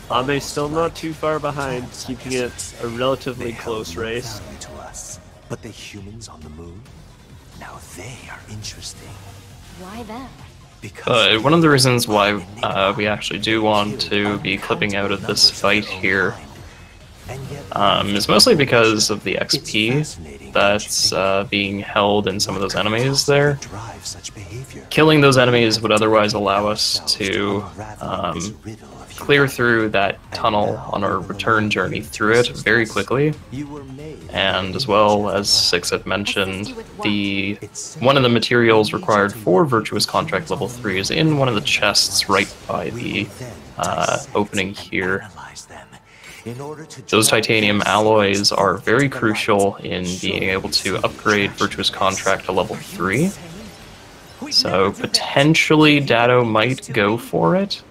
Speaker 1: Amei's still not
Speaker 9: Almost
Speaker 1: too far behind,
Speaker 9: plants, I
Speaker 1: keeping
Speaker 9: guess
Speaker 1: it
Speaker 9: you'd say.
Speaker 1: a relatively
Speaker 9: They held
Speaker 1: close
Speaker 9: no
Speaker 1: race.
Speaker 9: value to us. But the humans on the moon, now they are interesting.
Speaker 2: Why them?
Speaker 9: Because
Speaker 3: One of the reasons why we actually do want to be clipping out of this fight here is mostly because of the XP that's being held in some of those enemies there. Killing those enemies would otherwise allow us to clear through that tunnel on our return journey through it very quickly. And as well as Six had mentioned, one of the materials required for Virtuous Contract level 3 is in one of the chests right by the opening here. Those titanium alloys are very crucial in being able to upgrade Virtuous Contract to level 3. So potentially Datto might go for it.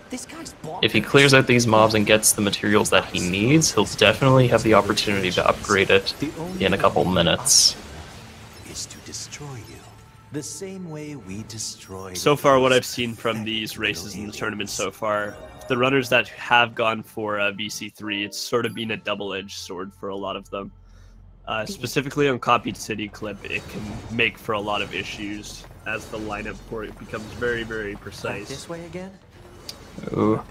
Speaker 3: If he clears out these mobs and gets the materials that he needs, he'll definitely have the opportunity to upgrade it in a couple minutes.
Speaker 9: Is to destroy you. The same way we destroyed.
Speaker 1: So far, what I've seen from these races in the tournament so far, the runners that have gone for VC3, it's sort of been a double-edged sword for a lot of them. Specifically on Copied City Clip, it can make for a lot of issues as the lineup for it becomes very, very precise.
Speaker 7: This way again?
Speaker 3: Ooh,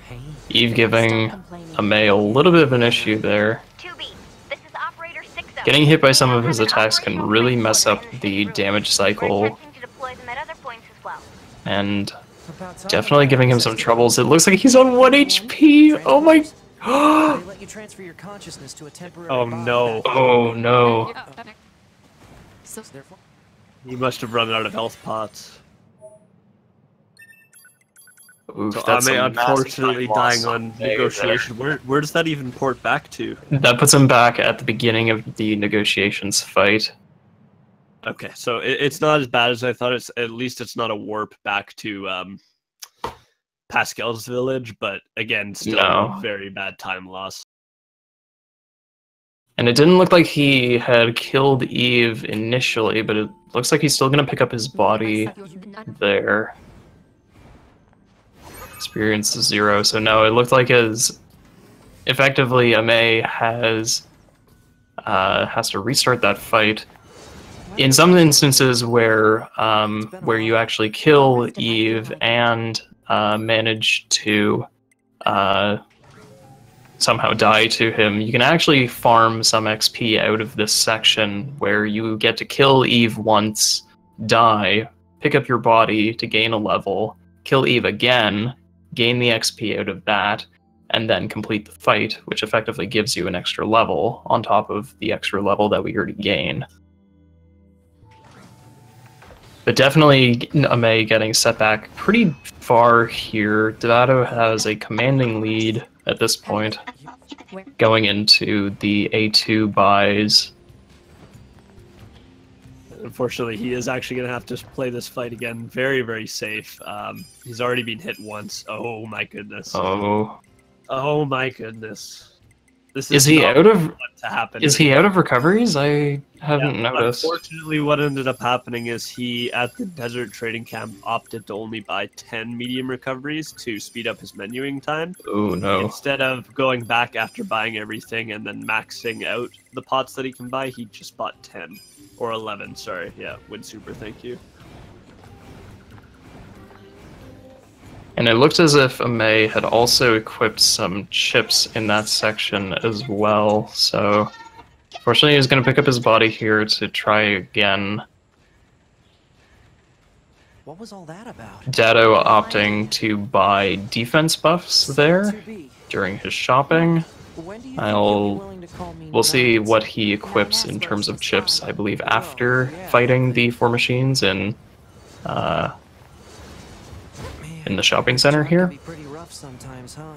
Speaker 3: Eve giving Amei a little bit of an issue there.
Speaker 4: 2B, this is Operator 60.
Speaker 3: Getting hit by some of his attacks can really mess up the damage cycle,
Speaker 4: We're attempting to deploy them at other points as well.
Speaker 3: and definitely giving him some troubles. It looks like he's on 1 HP! Oh my...
Speaker 7: They let you transfer your consciousness to a temporary
Speaker 1: Oh
Speaker 7: body
Speaker 1: no.
Speaker 7: back-
Speaker 3: Oh no.
Speaker 2: So
Speaker 7: Therefore,
Speaker 1: He must have run out of health pots.
Speaker 3: Oof,
Speaker 1: So
Speaker 3: that's
Speaker 1: Amei
Speaker 3: a massive
Speaker 1: unfortunately
Speaker 3: time loss
Speaker 1: dying on
Speaker 3: Amei there.
Speaker 1: negotiation. Where does that even port back to?
Speaker 3: That puts him back at the beginning of the negotiations fight.
Speaker 1: Okay, so it's not as bad as I thought. It's at least it's not a warp back to Pascal's village, but again, still
Speaker 3: No.
Speaker 1: a very bad time loss.
Speaker 3: And it didn't look like he had killed Eve initially, but it looks like he's still gonna pick up his body there. Experience 0, so no, it looked like as effectively Amei has to restart that fight. In some instances where you actually kill Eve and manage to somehow die to him, you can actually farm some XP out of this section where you get to kill Eve once, die, pick up your body to gain a level, kill Eve again, gain the XP out of that, and then complete the fight, which effectively gives you an extra level on top of the extra level that we already gained. But definitely Amei getting set back pretty far here. Datto has a commanding lead at this point, going into the A2 buys.
Speaker 1: Unfortunately, he is actually going to have to play this fight again very, very safe. He's already been hit once. Oh my goodness.
Speaker 3: Oh.
Speaker 1: Oh my goodness. This
Speaker 3: Is he
Speaker 1: not
Speaker 3: out of
Speaker 1: what to happen.
Speaker 3: is he out of recoveries? I haven't noticed.
Speaker 1: Unfortunately, what ended up happening is he, at the desert trading camp, opted to only buy 10 medium recoveries to speed up his menuing time.
Speaker 3: Oh no.
Speaker 1: Instead of going back after buying everything and then maxing out the pots that he can buy, he just bought 10. Or 11, sorry. Yeah, Win Super, thank you.
Speaker 3: And it looked as if Amei had also equipped some chips in that section as well, so fortunately he's going to pick up his body here to try again.
Speaker 7: What was all that about?
Speaker 3: Datto opting to buy defense buffs there
Speaker 7: 2B.
Speaker 3: during his shopping.
Speaker 7: When do you think you'll be willing to call me
Speaker 3: We'll see
Speaker 7: nuts?
Speaker 3: what he equips in terms of chips, I believe, after fighting the four machines in the shopping center
Speaker 7: Job
Speaker 3: here.
Speaker 7: can be pretty rough sometimes, huh?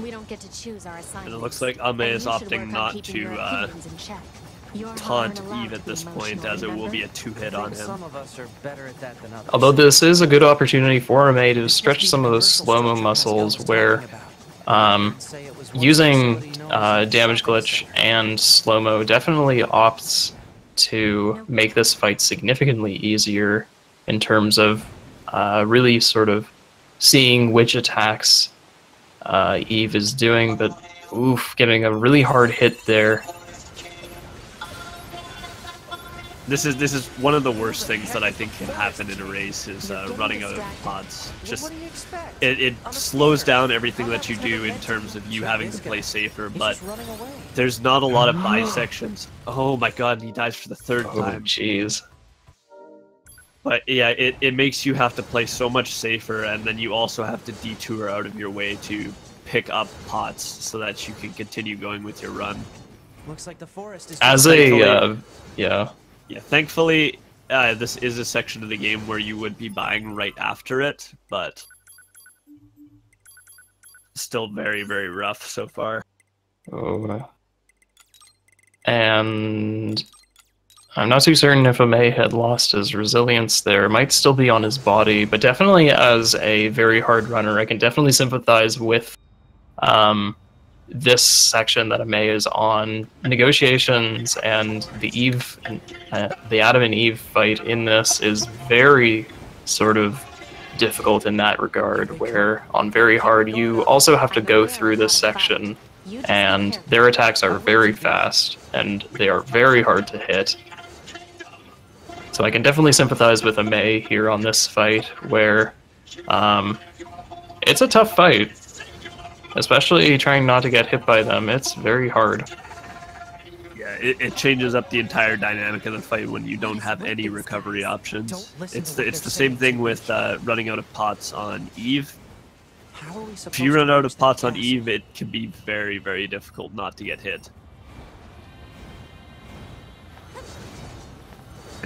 Speaker 2: We don't get to choose our assignments.
Speaker 1: And it looks like Amei is opting not to taunt Eve at this point, as it will be a two-hit on him.
Speaker 7: Some of us are better at that than others.
Speaker 3: Although this is a good opportunity for Amei to stretch some of those slow-mo muscles where using damage glitch and slow-mo definitely opts to make this fight significantly easier in terms of really sort of seeing which attacks Eve is doing, but oof, getting a really hard hit there.
Speaker 1: This is one of the worst things that I think can happen in a race is running out of pods. Just it slows down everything that you do in terms of you having to play safer, but there's not a lot of bisections. Oh my god, he dies for the third time.
Speaker 3: Jeez.
Speaker 1: But yeah, it makes you have to play so much safer, and then you also have to detour out of your way to pick up pots so that you can continue going with your run.
Speaker 7: Looks like the forest is
Speaker 3: As a yeah.
Speaker 1: Yeah, thankfully, this is a section of the game where you would be buying right after it, but still very, very rough so far.
Speaker 3: Oh. And I'm not too certain if Amei had lost his resilience there. It might still be on his body, but definitely as a very hard runner, I can definitely sympathize with this section that Amei is on. Negotiations and the Eve, the Adam and Eve fight in this is very sort of difficult in that regard, where on very hard you also have to go through this section, and their attacks are very fast and they are very hard to hit. So I can definitely sympathize with Amei here on this fight, where it's a tough fight. Especially trying not to get hit by them, it's very hard.
Speaker 1: Yeah, it changes up the entire dynamic of the fight when you don't have any recovery options. It's the same thing with running out of pots on Eve. If you run out of pots on Eve, it can be very, very difficult not to get hit.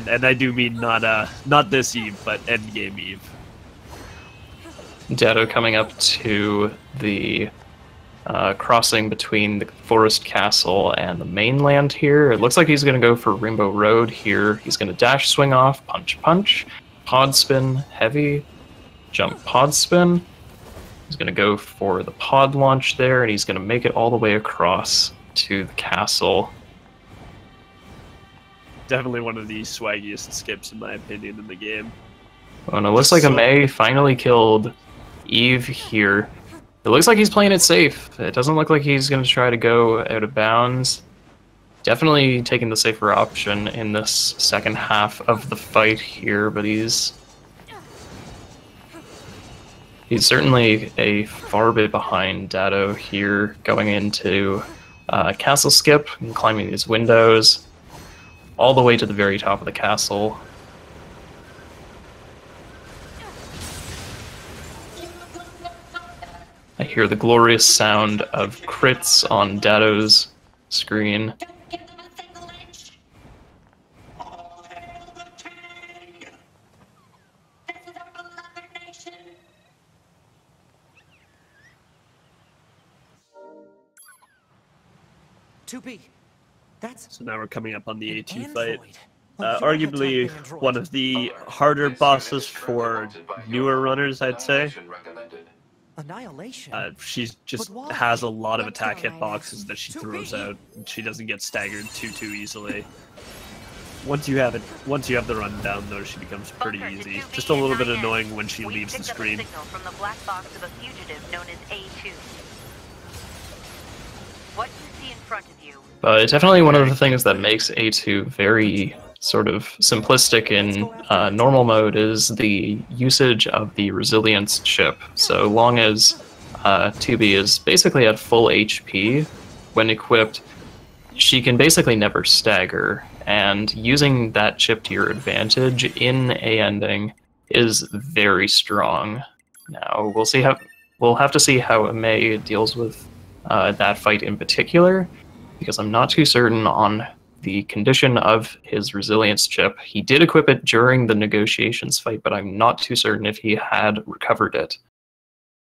Speaker 1: And I do mean not this Eve, but endgame Eve.
Speaker 3: Datto coming up to the crossing between the forest castle and the mainland here. It looks like he's going to go for Rainbow Road here. He's going to dash, swing off, punch, punch, pod spin, heavy, jump, pod spin. He's going to go for the pod launch there, and he's going to make it all the way across to the castle.
Speaker 1: Definitely one of the swaggiest skips, in my opinion, in the game.
Speaker 3: Oh, and it looks like Amei finally killed Eve here. It looks like he's playing it safe. It doesn't look like he's going to try to go out of bounds. Definitely taking the safer option in this second half of the fight here, but he's certainly a far bit behind Datto here, going into castle skip and climbing these windows all the way to the very top of the castle. I hear the glorious sound of crits on Datto's screen.
Speaker 1: So now we're coming up on the A2 fight. Arguably one of the harder bosses for newer runners, I'd say.
Speaker 7: Annihilation.
Speaker 1: She just has a lot of attack hitboxes that she throws out, and she doesn't get staggered too easily. Once you have the run down, though, she becomes pretty easy. Just a little bit annoying when she leaves the screen.
Speaker 4: From the black box of a fugitive known as A2. What you see in front of you.
Speaker 3: But definitely one of the things that makes A2 very sort of simplistic in normal mode is the usage of the resilience chip. So long as 2B is basically at full HP when equipped, she can basically never stagger, and using that chip to your advantage in A ending is very strong. Now we'll have to see how Amei deals with that fight in particular, because I'm not too certain on the condition of his resilience chip. He did equip it during the negotiations fight, but I'm not too certain if he had recovered it.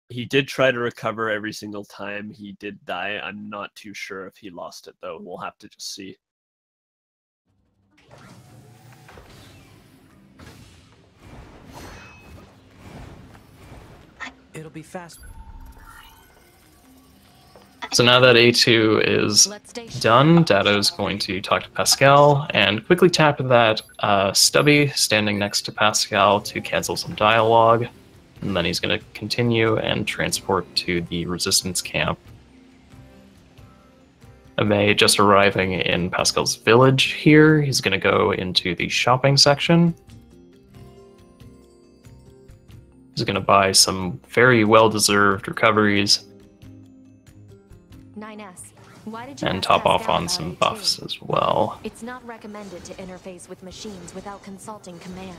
Speaker 1: He did try to recover every single time he did die. I'm not too sure if he lost it, though. We'll have to just see.
Speaker 7: It'll be fast.
Speaker 3: So now that A2 is done, Datto's going to talk to Pascal and quickly tap that Stubby standing next to Pascal to cancel some dialogue. And then he's going to continue and transport to the resistance camp. Amei just arriving in Pascal's village here. He's going to go into the shopping section. He's going to buy some very well-deserved recoveries.
Speaker 2: 9S, why did you
Speaker 3: and
Speaker 2: ask
Speaker 3: top off
Speaker 2: Pascal
Speaker 3: on
Speaker 2: about
Speaker 3: some
Speaker 2: A2?
Speaker 3: buffs as well.
Speaker 2: It's not recommended to interface with machines without consulting command.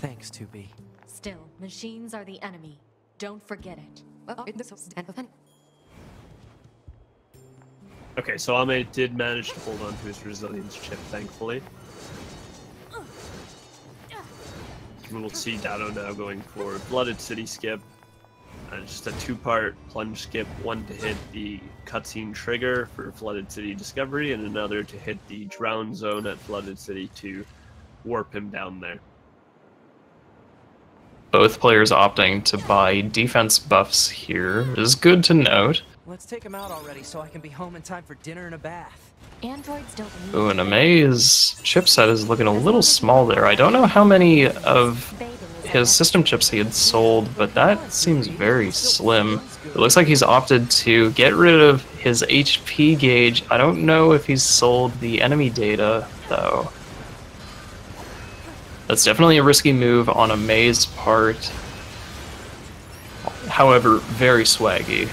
Speaker 7: Thanks, 2B.
Speaker 2: Still, machines are the enemy. Don't forget it.
Speaker 1: Okay, so Amei did manage to hold on to his resilience chip, thankfully. We'll see Datto now going for Blooded City skip. Just a two-part plunge skip, one to hit the cutscene trigger for Flooded City Discovery, and another to hit the drown zone at Flooded City to warp him down there.
Speaker 3: Both players opting to buy defense buffs here is good to note.
Speaker 7: Let's take him out already so I can be home in time for dinner and a bath.
Speaker 2: Androids don't need
Speaker 3: Ooh, and Amei's chipset is looking a little small there. I don't know how many of his system chips he had sold, but that seems very slim. It looks like he's opted to get rid of his HP gauge. I don't know if he's sold the enemy data, though. That's definitely a risky move on Amei's part. However, very swaggy.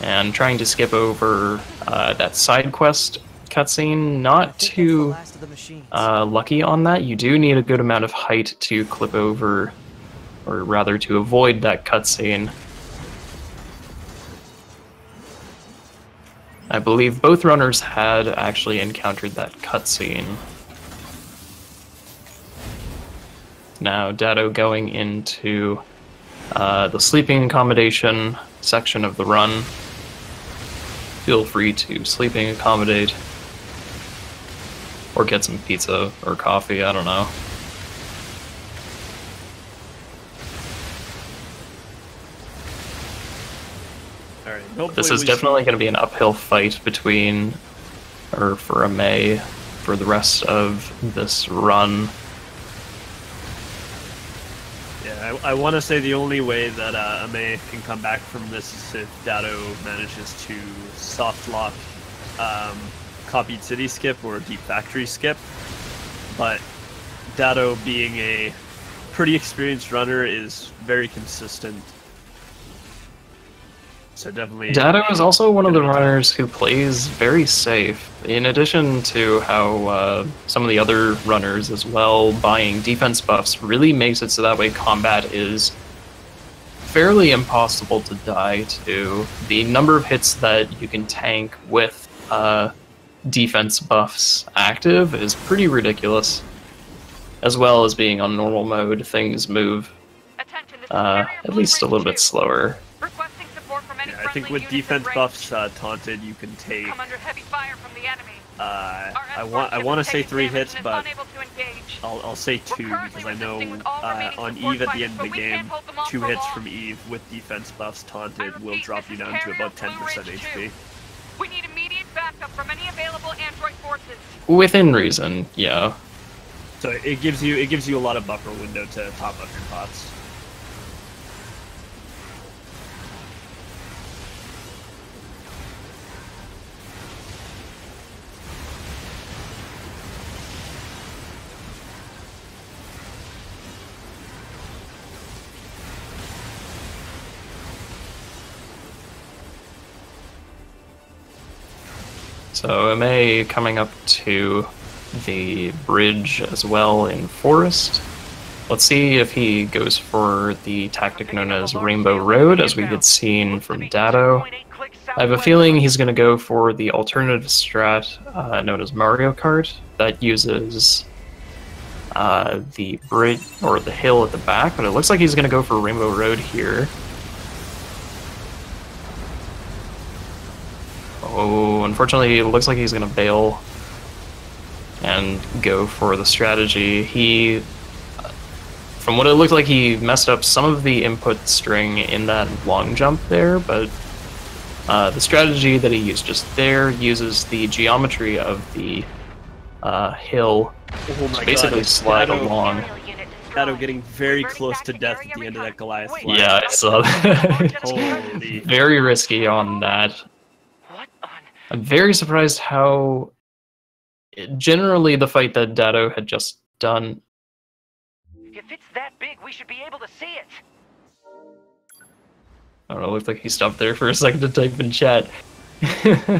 Speaker 3: And trying to skip over that side quest cutscene, not too lucky on that. You do need a good amount of height to clip over, or rather to avoid that cutscene. I believe both runners had actually encountered that cutscene. Now Datto going into the sleeping accommodation section of the run. Feel free to sleeping accommodate. Or get some pizza or coffee, I don't know.
Speaker 1: Alright,
Speaker 3: this is definitely going to be an uphill fight between, or for Amei, for the rest of this run.
Speaker 1: Yeah, I want to say the only way that Amei can come back from this is if Datto manages to soft lock copied city skip or deep factory skip, but Datto, being a pretty experienced runner, is very consistent. So definitely,
Speaker 3: Datto is also one of the runners who plays very safe. In addition to how some of the other runners as well, buying defense buffs really makes it so that way combat is fairly impossible to die to. The number of hits that you can tank with defense buffs active is pretty ridiculous. As well as being on normal mode, things move at least a little bit slower.
Speaker 1: Yeah, I think with defense buffs taunted, you can take. I want to say 3 hits, but I'll say 2 because I know on Eve at the end of the game, 2 hits from Eve with defense buffs taunted will drop you down to about 10% HP.
Speaker 5: We need immediate backup from any available android forces.
Speaker 3: Within reason, yeah.
Speaker 1: So it gives you a lot of buffer window to top up your pots.
Speaker 3: So Amei coming up to the bridge as well in Forest. Let's see if he goes for the tactic known as Rainbow Road, as we had seen from Datto. I have a feeling he's going to go for the alternative strat known as Mario Kart that uses the bridge or the hill at the back, but it looks like he's going to go for Rainbow Road here. Oh, unfortunately, it looks like he's going to bail and go for the strategy. He, from what it looked like, he messed up some of the input string in that long jump there, but the strategy that he used just there uses the geometry of the hill to basically slide along.
Speaker 1: Datto getting very close to death at the end of that Goliath flag.
Speaker 3: Yeah, I saw that.
Speaker 1: Holy.
Speaker 3: Very risky on that. I'm very surprised how generally the fight that Datto had just done.
Speaker 5: If it's that big, we should be able to see it.
Speaker 3: I don't know, it looked like he stopped there for a second to type in chat.
Speaker 1: I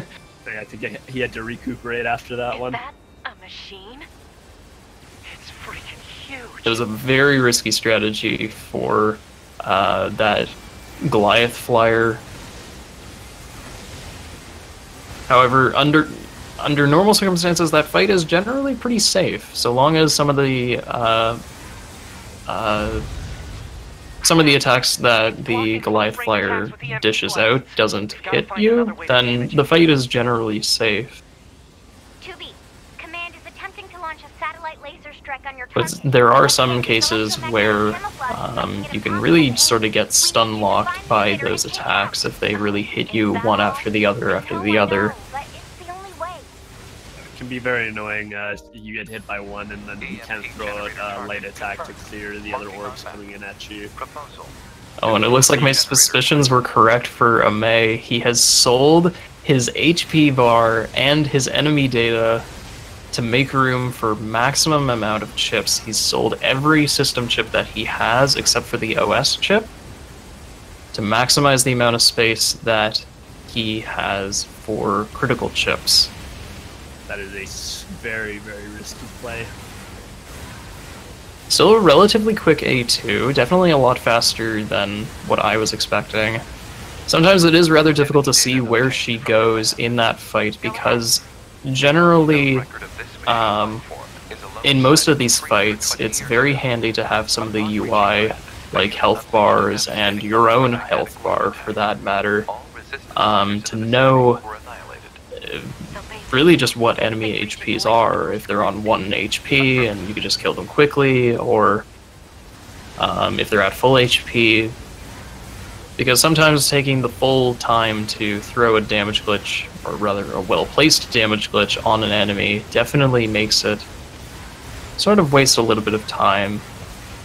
Speaker 1: think he had to recuperate after that one.
Speaker 4: Is that a machine?
Speaker 5: It's freaking huge.
Speaker 3: It was a very risky strategy for that Goliath flyer. However, under normal circumstances, that fight is generally pretty safe, so long as some of the attacks that the Goliath flyer dishes out doesn't hit you, then the fight is generally safe.
Speaker 10: Command is attempting to launch a satellite laser strike on your
Speaker 3: But there are some cases where you can really sort of get stun locked by those attacks if they really hit you one after the other after the other.
Speaker 1: It can be very annoying. You get hit by one and then you can't throw a light attack to clear the other orbs coming in at you.
Speaker 3: Oh, and it looks like my suspicions were correct for Amei. He has sold his HP bar and his enemy data to make room for maximum amount of chips. He's sold every system chip that he has except for the OS chip to maximize the amount of space that he has for critical chips.
Speaker 1: That is a very, very risky play.
Speaker 3: Still a relatively quick A2, definitely a lot faster than what I was expecting. Sometimes it is rather difficult to see where she goes in that fight because generally, in most of these fights, it's very handy to have some of the UI, like health bars and your own health bar for that matter, to know really just what enemy HPs are, if they're on 1 HP and you can just kill them quickly, or if they're at full HP, because sometimes taking the full time to throw a damage glitch, or rather a well-placed damage glitch on an enemy definitely makes it sort of waste a little bit of time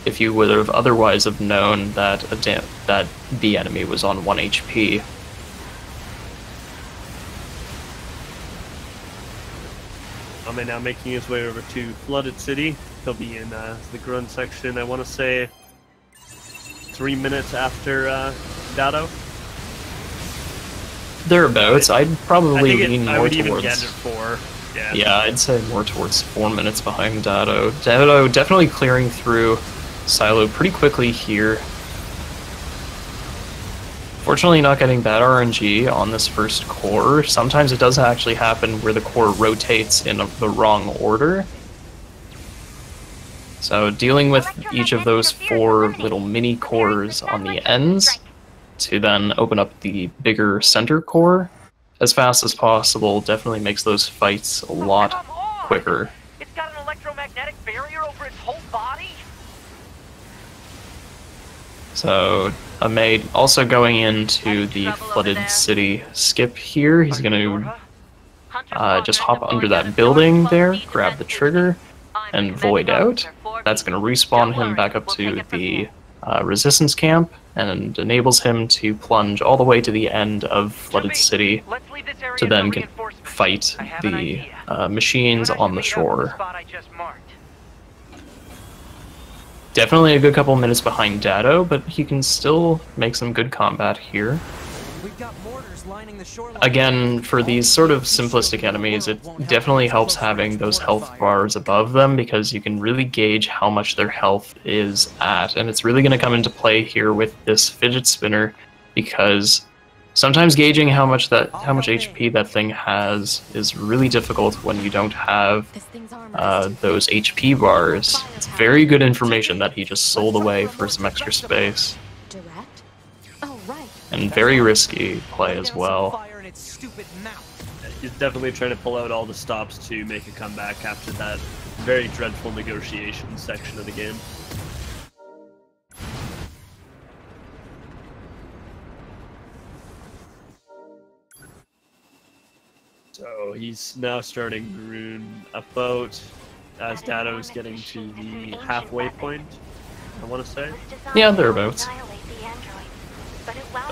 Speaker 3: if you would have otherwise have known that that the enemy was on 1 HP.
Speaker 1: Amei now making his way over to Flooded City. He'll be in the grunt section, I want to say 3 minutes after Datto.
Speaker 3: Thereabouts. I'd probably lean more
Speaker 1: would
Speaker 3: towards...
Speaker 1: even get it 4.
Speaker 3: Yeah, I'd say more towards 4 minutes behind Datto. Datto definitely clearing through Silo pretty quickly here. Fortunately not getting that RNG on this first core. Sometimes it does actually happen where the core rotates in the wrong order. So dealing with each of those 4 little mini cores on the ends to then open up the bigger center core as fast as possible definitely makes those fights a lot quicker.
Speaker 5: It's got an electromagnetic barrier over its whole body.
Speaker 3: So Amei also going into the Flooded City skip here. He's going to just hop under that building there, grab the trigger, and void out. That's going to respawn him back up to the resistance camp and enables him to plunge all the way to the end of Flooded City to then fight the machines on the shore. Definitely a good couple minutes behind Datto, but he can still make some good combat here.
Speaker 7: We've got mortars waves lining the shoreline.
Speaker 3: Again, for these sort of simplistic enemies, it definitely helps having those health bars above them, because you can really gauge how much their health is at. And it's really going to come into play here with this fidget spinner, because sometimes gauging how much HP that thing has is really difficult when you don't have those HP bars. It's very good information that he just sold away for some extra space.
Speaker 2: Direct? Oh, right.
Speaker 3: And very risky play as well.
Speaker 1: He's definitely trying to pull out all the stops to make a comeback after that very dreadful negotiation section of the game. So he's now starting Groon about as Datto's getting to the halfway point, I want to say.
Speaker 3: Yeah, thereabouts.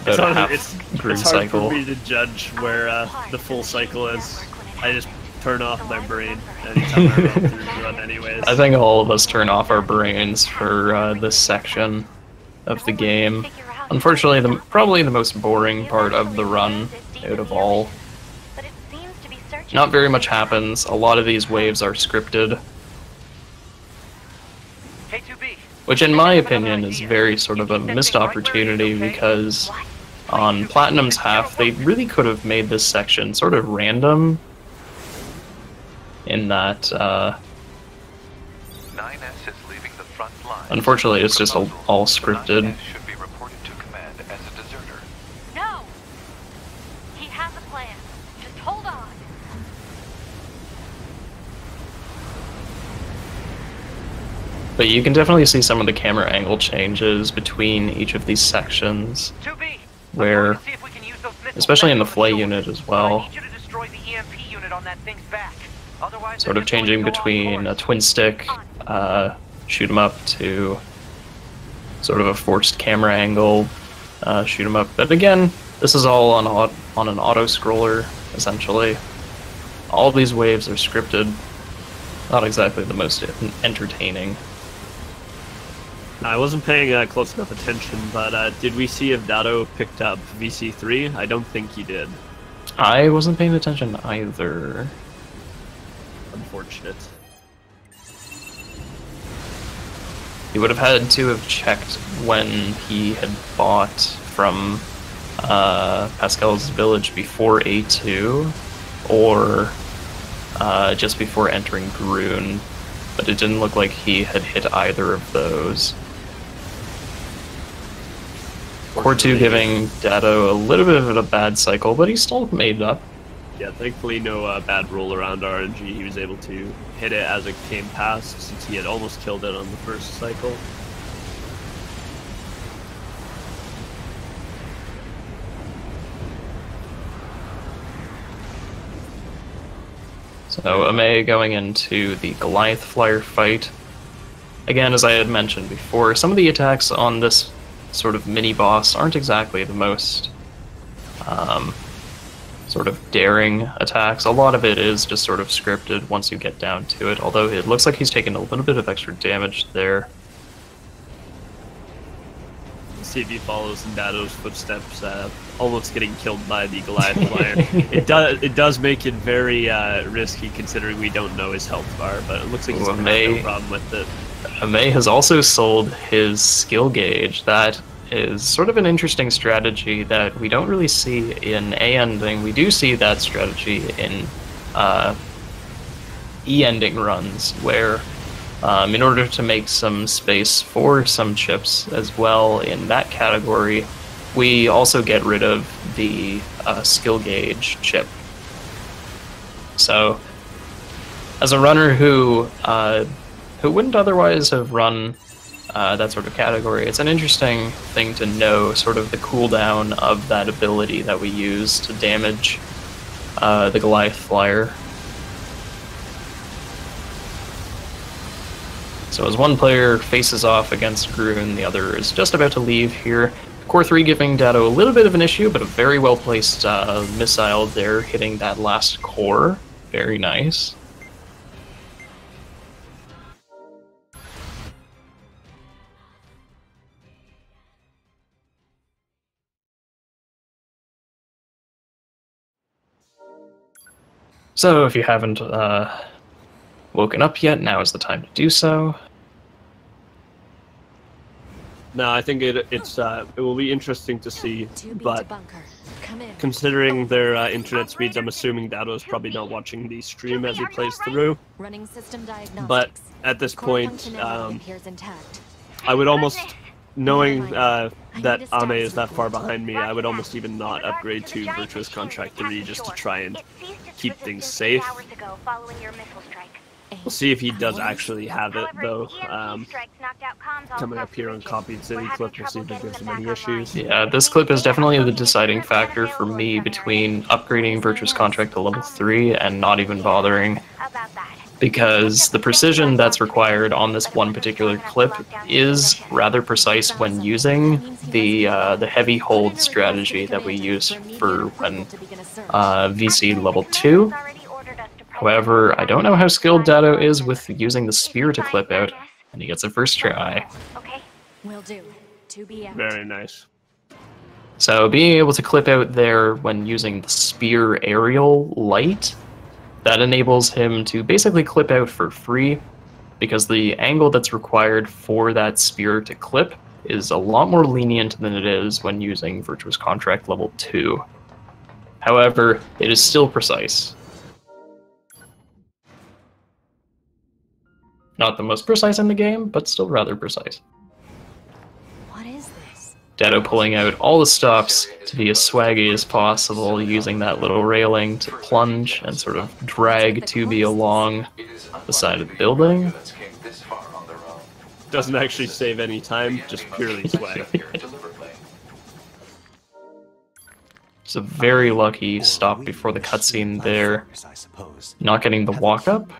Speaker 3: About a half Groon
Speaker 1: it's hard
Speaker 3: cycle.
Speaker 1: for me to judge where the full cycle is. I just turn off my brain anytime I run through the run anyways.
Speaker 3: I think all of us turn off our brains for this section of the game. Unfortunately, probably the most boring part of the run out of all. Not very much happens. A lot of these waves are scripted, which in my opinion is very sort of a missed opportunity, because on Platinum's half they really could have made this section sort of random, in that unfortunately it's just all scripted.
Speaker 4: No! He has a plan. Just hold on.
Speaker 3: But you can definitely see some of the camera angle changes between each of these sections, where, especially in the Flay unit as well, sort of changing between a twin stick, shoot 'em up, to sort of a forced camera angle, shoot 'em up. But again, this is all on an auto-scroller, essentially. All these waves are scripted. Not exactly the most entertaining.
Speaker 1: I wasn't paying close enough attention, but did we see if Datto picked up VC3? I don't think he did.
Speaker 3: I wasn't paying attention either.
Speaker 1: Unfortunate.
Speaker 3: He would have had to have checked when he had bought from Pascal's village before A2, or just before entering Groon, but it didn't look like he had hit either of those. Core 2 giving Datto a little bit of a bad cycle, but he still made up.
Speaker 1: Yeah, thankfully no bad roll around RNG. He was able to hit it as it came past, since he had almost killed it on the first cycle.
Speaker 3: So Amei going into the Goliath Flyer fight. Again, as I had mentioned before, some of the attacks on this sort of mini-boss aren't exactly the most sort of daring attacks. A lot of it is just sort of scripted once you get down to it, although it looks like he's taking a little bit of extra damage there.
Speaker 1: Let's see if he follows in Datto's footsteps, almost getting killed by the Goliath Flyer. It does make it very risky, considering we don't know his health bar, but it looks like he's going to have no problem with it.
Speaker 3: Amei has also sold his skill gauge. That is sort of an interesting strategy that we don't really see in A-ending. We do see that strategy in E-ending runs, where in order to make some space for some chips as well in that category, we also get rid of the skill gauge chip. So, as a runner who wouldn't otherwise have run that sort of category, it's an interesting thing to know, sort of the cooldown of that ability that we use to damage the Goliath Flyer. So as one player faces off against Groon, the other is just about to leave here. Core 3 giving Datto a little bit of an issue, but a very well placed missile there, hitting that last core. Very nice. So if you haven't woken up yet, now is the time to do so.
Speaker 1: No, I think it will be interesting to see, but considering their internet speeds, I'm assuming Datto is probably not watching the stream as he plays through.
Speaker 2: Running system diagnostics.
Speaker 1: But at this
Speaker 2: Core
Speaker 1: point,
Speaker 2: functionality appears intact.
Speaker 1: I would almost, knowing that
Speaker 2: need a
Speaker 1: Amei
Speaker 2: status
Speaker 1: is that far
Speaker 2: report.
Speaker 1: behind me, I would almost even not upgrade to Virtuous Contract 3 just to try and keep things safe. We'll see if he does actually have it, though. Coming up here on Copied City clip, we'll see if it gives him any issues.
Speaker 3: Yeah, this clip is definitely the deciding factor for me between upgrading Virtuous Contract to level 3 and not even bothering. Because the precision that's required on this one particular clip is rather precise when using the heavy hold strategy that we use for when VC level 2. However, I don't know how skilled Datto is with using the spear to clip out, and he gets a first try.
Speaker 2: Will do. To be out.
Speaker 1: Very nice.
Speaker 3: So being able to clip out there when using the spear aerial light, that enables him to basically clip out for free, because the angle that's required for that spear to clip is a lot more lenient than it is when using Virtuous Contract level 2. However, it is still precise. Not the most precise in the game, but still rather precise.
Speaker 2: What is this?
Speaker 3: Datto pulling out all the stops to be as swaggy as possible, using that little railing to plunge and sort of drag 2B along the side of the building.
Speaker 1: Doesn't actually save any time, just purely swag.
Speaker 3: It's a very lucky stop before the cutscene there. Not getting the walk up.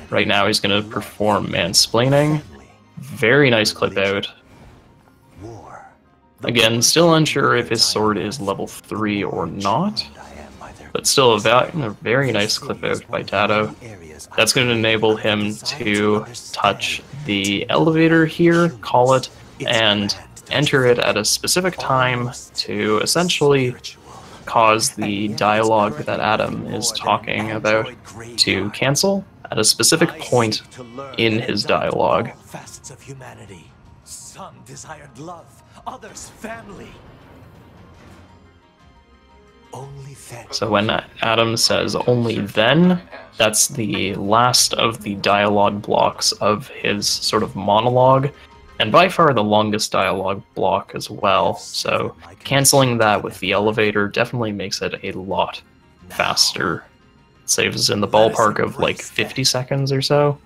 Speaker 3: Right now he's going to perform mansplaining. Very nice clip out. Again, still unsure if his sword is level 3 or not, but still a very nice clip out by Datto. That's going to enable him to touch the elevator here, call it, and enter it at a specific time to essentially cause the dialogue that Adam is talking about to cancel at a specific point in his dialogue.
Speaker 9: Facets of humanity. Some desired love, others family. Only then.
Speaker 3: So when Adam says only then, that's the last of the dialogue blocks of his sort of monologue, and by far the longest dialogue block as well. So canceling that with the elevator definitely makes it a lot faster. Saves in the ballpark of like 50 seconds or so,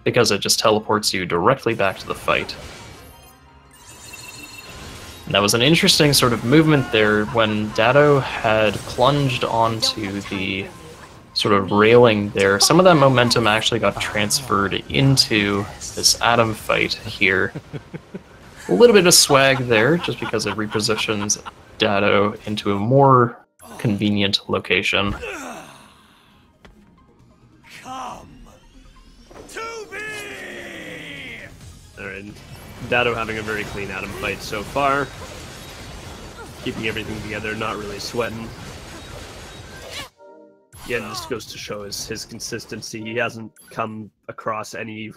Speaker 3: because it just teleports you directly back to the fight. And that was an interesting sort of movement there when Datto had plunged onto the sort of railing there. Some of that momentum actually got transferred into this Adam fight here. A little bit of swag there, just because it repositions Datto into a more convenient location.
Speaker 1: Alright, Datto having a very clean Adam fight so far. Keeping everything together, not really sweating. Yeah, it just goes to show his consistency. He hasn't come across any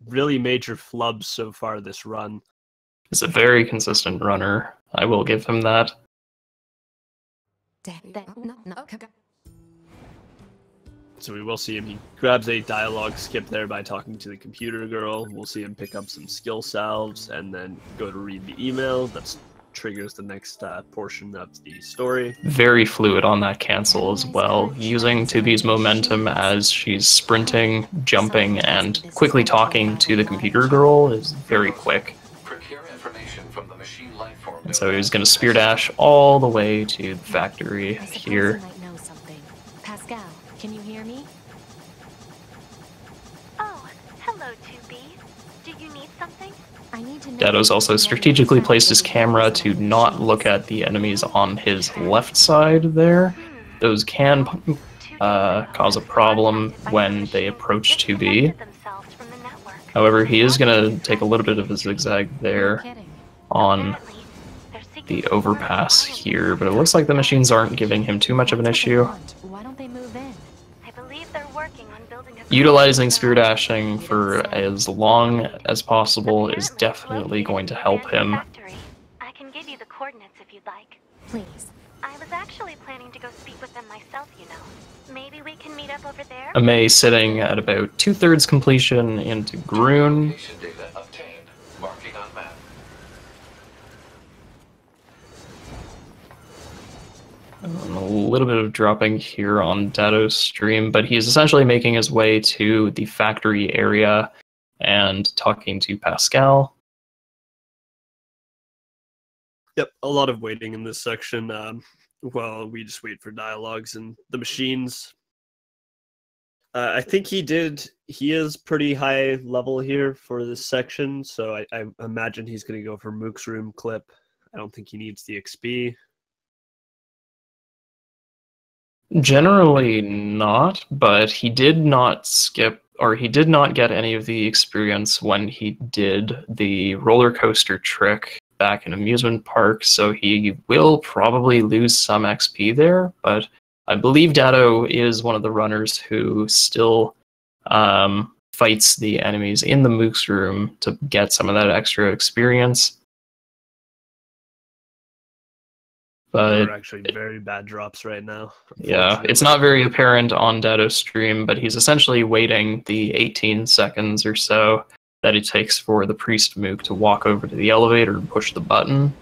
Speaker 1: really major flubs so far this run.
Speaker 3: He's a very consistent runner. I will give him that.
Speaker 1: So we will see him. He grabs a dialogue skip there by talking to the computer girl. We'll see him pick up some skill salves and then go to read the email. That triggers the next portion of the story.
Speaker 3: Very fluid on that cancel as well, using 2B's momentum as she's sprinting, jumping, and quickly talking to the computer girl is very quick. And so he's going to spear dash all the way to the factory here.
Speaker 2: Pascal, can you hear me?
Speaker 10: Oh, hello, 2B. Do you need something?
Speaker 2: I need to know.
Speaker 3: Datto's also strategically placed his camera to not look at the enemies on his left side there. Those can cause a problem when they approach 2B. However, he is going to take a little bit of a zigzag there on the overpass here, but it looks like the machines aren't giving him too much of an issue.
Speaker 2: Why don't they move in?
Speaker 3: utilizing spear dashing for as long as possible is definitely going to help him.
Speaker 10: I can give you the coordinates if you'd like.
Speaker 2: Please.
Speaker 10: I was actually planning to go speak with them myself, you know. Maybe we can meet up over there?
Speaker 3: Amei sitting at about 2/3 completion into Groon.
Speaker 6: Location data obtained. Marking on map.
Speaker 3: A little bit of dropping here on Datto's stream, but he's essentially making his way to the factory area and talking to Pascal.
Speaker 1: Yep, a lot of waiting in this section. Well, we just wait for dialogues and the machines. I think he is pretty high level here for this section, so I imagine he's going to go for Mook's room clip. I don't think he needs the XP.
Speaker 3: Generally not, but he did not skip, or he did not get any of the experience when he did the roller coaster trick back in amusement park, so he will probably lose some XP there, but I believe Datto is one of the runners who still fights the enemies in the Mook's room to get some of that extra experience. But
Speaker 1: they're actually very bad drops right now.
Speaker 3: Yeah, it's not very apparent on Datto's stream, but he's essentially waiting the 18 seconds or so that it takes for the priest Mook to walk over to the elevator and push the button.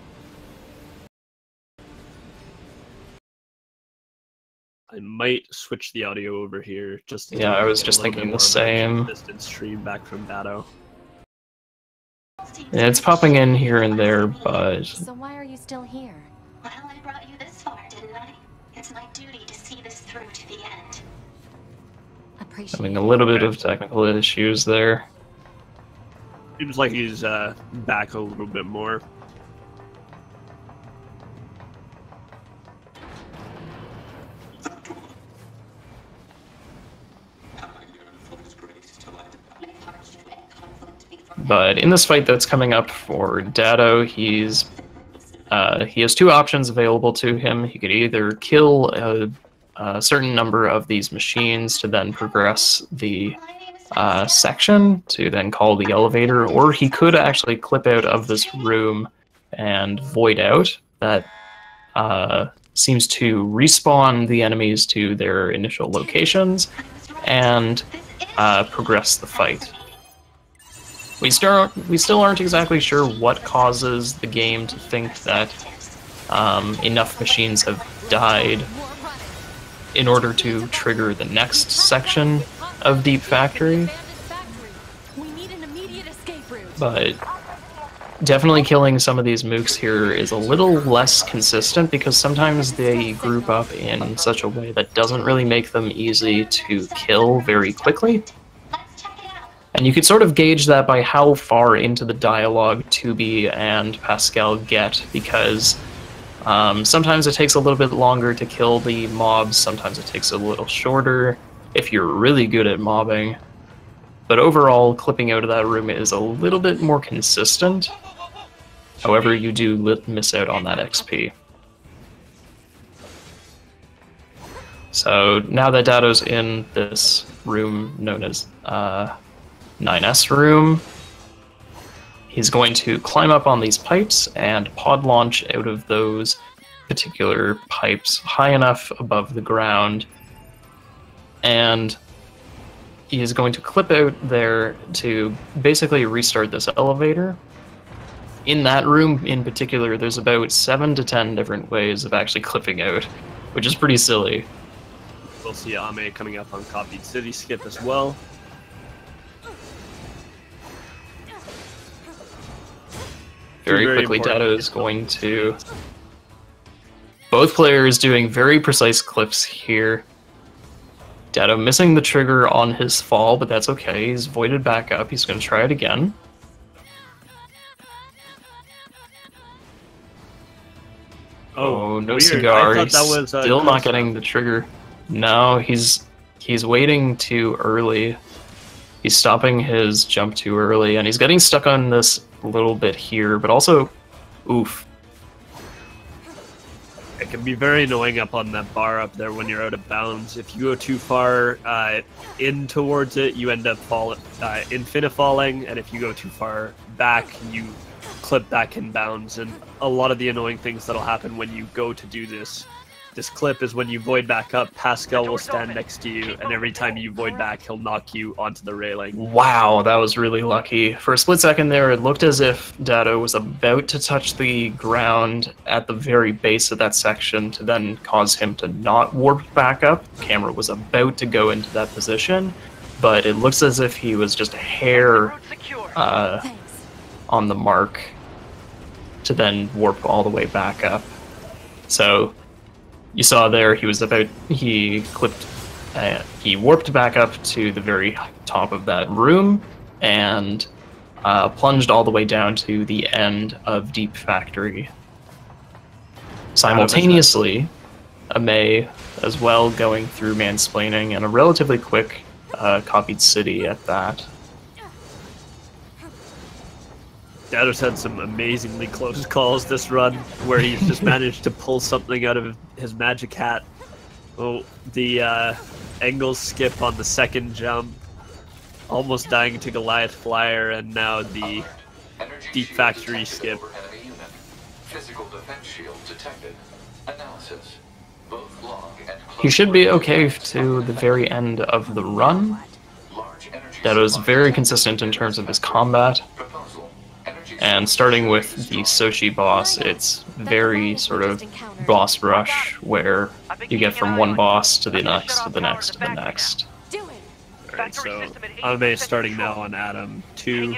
Speaker 1: I might switch the audio over here just to
Speaker 3: I was just thinking the same.
Speaker 1: Distance stream back from Datto.
Speaker 3: Yeah, it's popping in here and there, but
Speaker 2: So why are you still here?
Speaker 8: Well, I brought you this far, didn't I? It's my duty to see this through to the end.
Speaker 3: having a little bit of technical issues there.
Speaker 1: Seems like he's back a little bit more.
Speaker 3: But in this fight that's coming up for Datto, he has two options available to him. He could either kill a certain number of these machines to then progress the section, to then call the elevator, or he could actually clip out of this room and void out. That seems to respawn the enemies to their initial locations and progress the fight. We still aren't exactly sure what causes the game to think that enough machines have died in order to trigger the next section of Deep Factory. But definitely killing some of these mooks here is a little less consistent because sometimes they group up in such a way that doesn't really make them easy to kill very quickly. And you can sort of gauge that by how far into the dialogue 2B and Pascal get, because sometimes it takes a little bit longer to kill the mobs, sometimes it takes a little shorter if you're really good at mobbing. But overall, clipping out of that room is a little bit more consistent. However, you do miss out on that XP. So now that Datto's in this room known as 9S room, he's going to climb up on these pipes and pod launch out of those particular pipes high enough above the ground, and he is going to clip out there to basically restart this elevator. In that room in particular, there's about 7 to 10 different ways of actually clipping out, which is pretty silly.
Speaker 1: We'll see Amei coming up on copied city skip as well.
Speaker 3: Very quickly, Datto is going to... Both players doing very precise clips here. Datto missing the trigger on his fall, but that's okay. He's voided back up. He's going to try it again. Oh, no cigar. He's still not getting the trigger. No, he's waiting too early. He's stopping his jump too early, and he's getting stuck on this a little bit here, but also, oof.
Speaker 1: it can be very annoying up on that bar up there when you're out of bounds. If you go too far in towards it, you end up infinifalling, and if you go too far back, you clip back in bounds. And a lot of the annoying things that'll happen when you go to do this clip is when you void back up, Pascal will stand next to you, and every time you void back, he'll knock you onto the railing.
Speaker 3: Wow, that was really lucky. For a split second there, it looked as if Datto was about to touch the ground at the very base of that section to then cause him to not warp back up. The camera was about to go into that position, but it looks as if he was just a hair on the mark to then warp all the way back up. So you saw there he warped back up to the very top of that room and plunged all the way down to the end of Deep Factory. Simultaneously, Amei as well going through mansplaining, and a relatively quick copied city at that.
Speaker 1: Datto's had some amazingly close calls this run, where he's just managed to pull something out of his magic hat. Oh, the angle skip on the second jump, almost dying to Goliath Flyer, and now the Deep Factory skip.
Speaker 6: Physical defense shield detected. Analysis. Both long and close.
Speaker 3: He should be okay to the very end of the run. Datto's very consistent in terms of his combat. And starting with the Soshi boss, it's very sort of boss rush, where you get from one boss to the next, to the next, to the next.
Speaker 1: Alright, so Amei is starting now on Adam 2.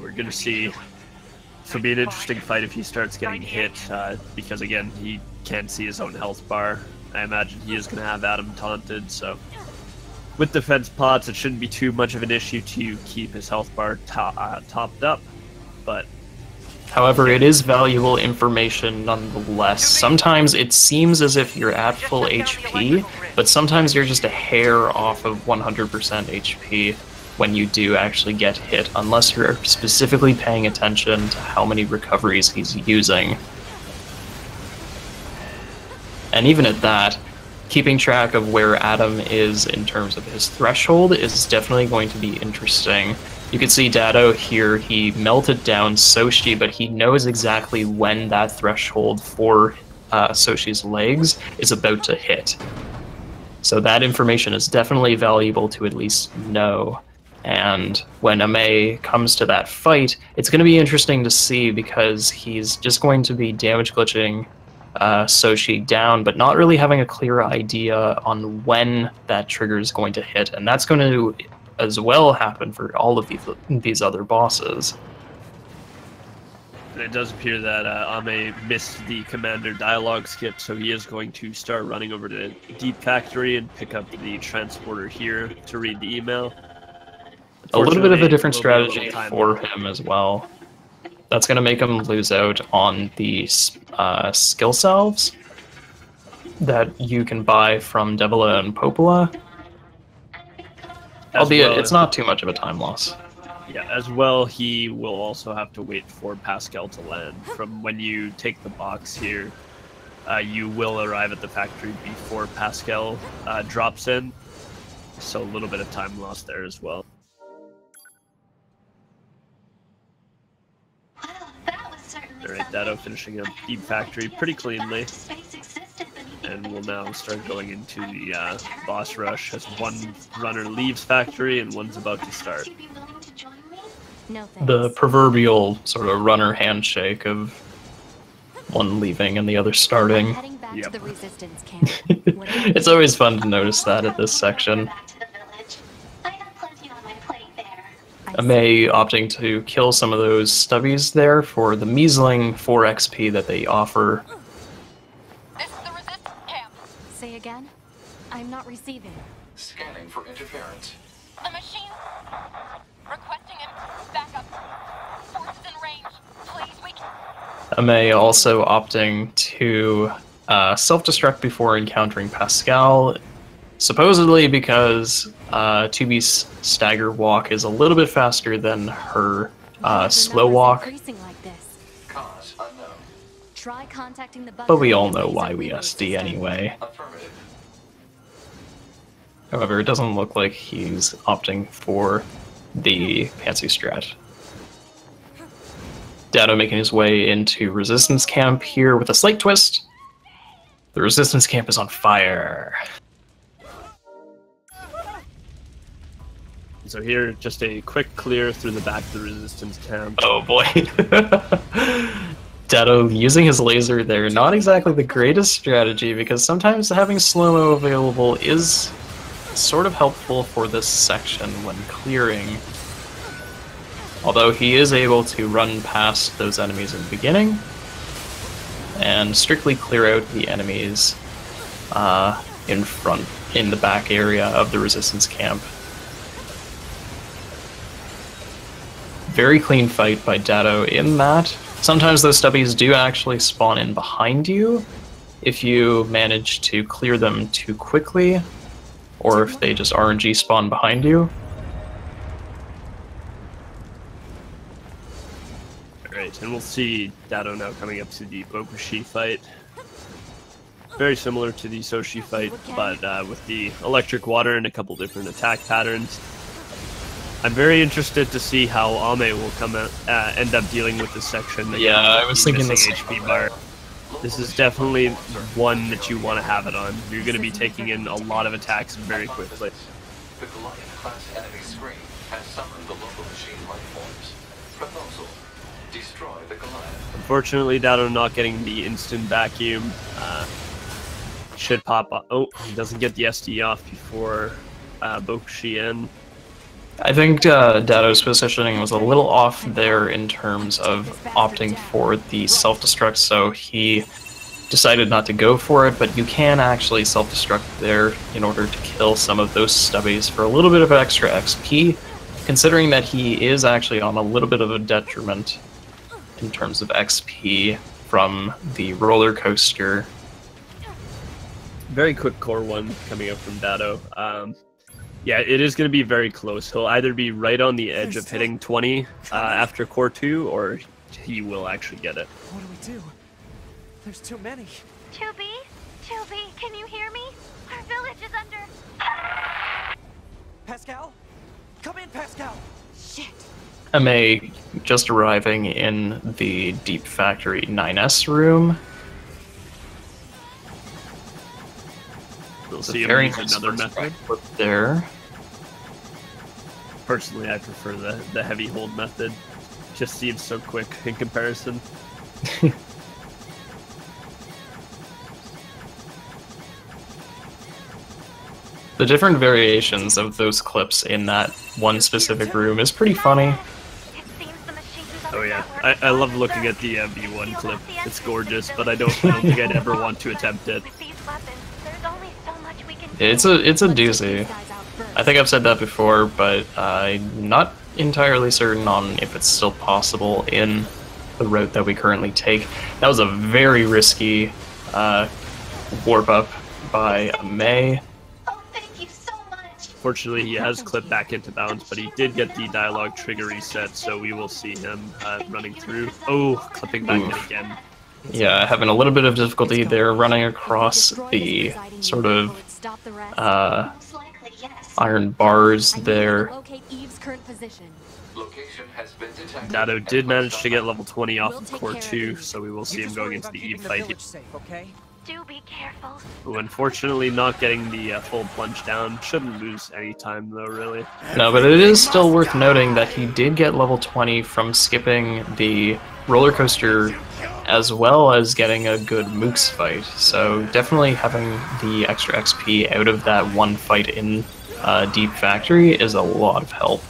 Speaker 1: We're going to see, this will be an interesting fight if he starts getting hit, because again, he can't see his own health bar. I imagine he is going to have Adam taunted, so with defense pots, it shouldn't be too much of an issue to keep his health bar topped up, but...
Speaker 3: However, it is valuable information nonetheless. Sometimes it seems as if you're at full HP, but sometimes you're just a hair off of 100% HP when you do actually get hit, unless you're specifically paying attention to how many recoveries he's using. And even at that, keeping track of where Adam is in terms of his threshold is definitely going to be interesting. You can see Datto here, he melted down Soshi, but he knows exactly when that threshold for Soshi's legs is about to hit. So that information is definitely valuable to at least know. And when Amei comes to that fight, it's going to be interesting to see, because he's just going to be damage glitching Soshi down, but not really having a clear idea on when that trigger is going to hit, and that's going to as well happen for all of these other bosses.
Speaker 1: And it does appear that Amei missed the commander dialogue skip, so he is going to start running over to Deep Factory and pick up the transporter here to read the email.
Speaker 3: A little bit of a different strategy for him as well. That's going to make him lose out on the skill salves that you can buy from Devila and Popola. Albeit, it's not too much of a time loss.
Speaker 1: Yeah, as well, he will also have to wait for Pascal to land. From when you take the box here, you will arrive at the factory before Pascal drops in. So a little bit of time lost there as well. Alright, Datto finishing up Deep Factory pretty cleanly. And we'll now start going into the boss rush as one runner leaves Factory and one's about to start.
Speaker 3: The proverbial sort of runner handshake of one leaving and the other starting.
Speaker 1: Yep.
Speaker 3: It's always fun to notice that at this section. Amei opting to kill some of those stubbies there for the measling 4 XP that they offer.
Speaker 10: This is the resistance camp.
Speaker 2: Say again? I'm not receiving.
Speaker 6: Scanning for interference.
Speaker 10: The machine requesting him backup. Forces in range. Please, we can...
Speaker 3: Amei also opting to self-destruct before encountering Pascal, supposedly because 2B's stagger walk is a little bit faster than her slow walk.
Speaker 6: Cause unknown.
Speaker 2: Try contacting the
Speaker 3: but we all know why we SD anyway.
Speaker 6: Affirmative.
Speaker 3: However, it doesn't look like he's opting for the Pantsu strat. Datto making his way into Resistance Camp here with a slight twist. The Resistance Camp is on fire.
Speaker 1: So here, just a quick clear through the back of the Resistance Camp.
Speaker 3: Oh boy. Datto using his laser there, not exactly the greatest strategy, because sometimes having slow-mo available is sort of helpful for this section when clearing. Although he is able to run past those enemies in the beginning and strictly clear out the enemies in front, in the back area of the Resistance Camp. Very clean fight by Datto in that. Sometimes those stubbies do actually spawn in behind you if you manage to clear them too quickly, or if they just RNG spawn behind you.
Speaker 1: Alright, and we'll see Datto now coming up to the Bokushi fight. Very similar to the Soshi fight, but with the electric water and a couple different attack patterns. I'm very interested to see how Amei will end up dealing with this section.
Speaker 3: Yeah, I was thinking this.
Speaker 1: HP bar. This is definitely one that you want to have it on. You're going to be taking in a lot of attacks very quickly.
Speaker 6: The Goliath-class enemy screen has summoned the local machine life forms. Proposal: destroy the Goliath.
Speaker 1: Unfortunately, Datto not getting the instant vacuum. Should pop up. Oh, he doesn't get the SD off before Bokushi in.
Speaker 3: I think Datto's positioning was a little off there in terms of opting for the self-destruct, so he decided not to go for it, but you can actually self-destruct there in order to kill some of those stubbies for a little bit of extra XP, considering that he is actually on a little bit of a detriment in terms of XP from the roller coaster.
Speaker 1: Very quick core one coming up from Datto. Yeah, it is going to be very close. He'll either be right on the edge of hitting 20 after core 2, or he will actually get it.
Speaker 7: What do we do? There's too many.
Speaker 10: 2B? 2B, can you hear me? Our village is under...
Speaker 7: Pascal? Come in, Pascal!
Speaker 10: Shit.
Speaker 3: Amei just arriving in the Deep Factory 9S room.
Speaker 1: We'll see him
Speaker 3: very
Speaker 1: use another method.
Speaker 3: There.
Speaker 1: Personally, I prefer the heavy hold method. Just seems so quick in comparison.
Speaker 3: The different variations of those clips in that one specific room is pretty funny.
Speaker 1: Oh yeah, I love looking at the V1 clip. It's gorgeous, but I don't think I'd ever want to attempt it.
Speaker 3: It's a doozy. I think I've said that before, but I'm not entirely certain on if it's still possible in the route that we currently take. That was a very risky warp up by Amei.
Speaker 10: Oh, thank you so much.
Speaker 1: Fortunately, he has clipped back into bounds, but he did get the dialogue trigger reset, so we will see him running through. Oh, clipping back in again.
Speaker 3: Yeah, having a little bit of difficulty there running across the sort of iron bars there.
Speaker 1: Datto did manage to get level 20 off of core 2, so we will see him going into the Eve fight here.
Speaker 10: Do be careful.
Speaker 1: Who unfortunately not getting the full plunge down. Shouldn't lose any time though, really.
Speaker 3: No, but it is still worth noting that he did get level 20 from skipping the roller coaster as well as getting a good Mooks fight. So definitely having the extra XP out of that one fight in Deep Factory is a lot of help.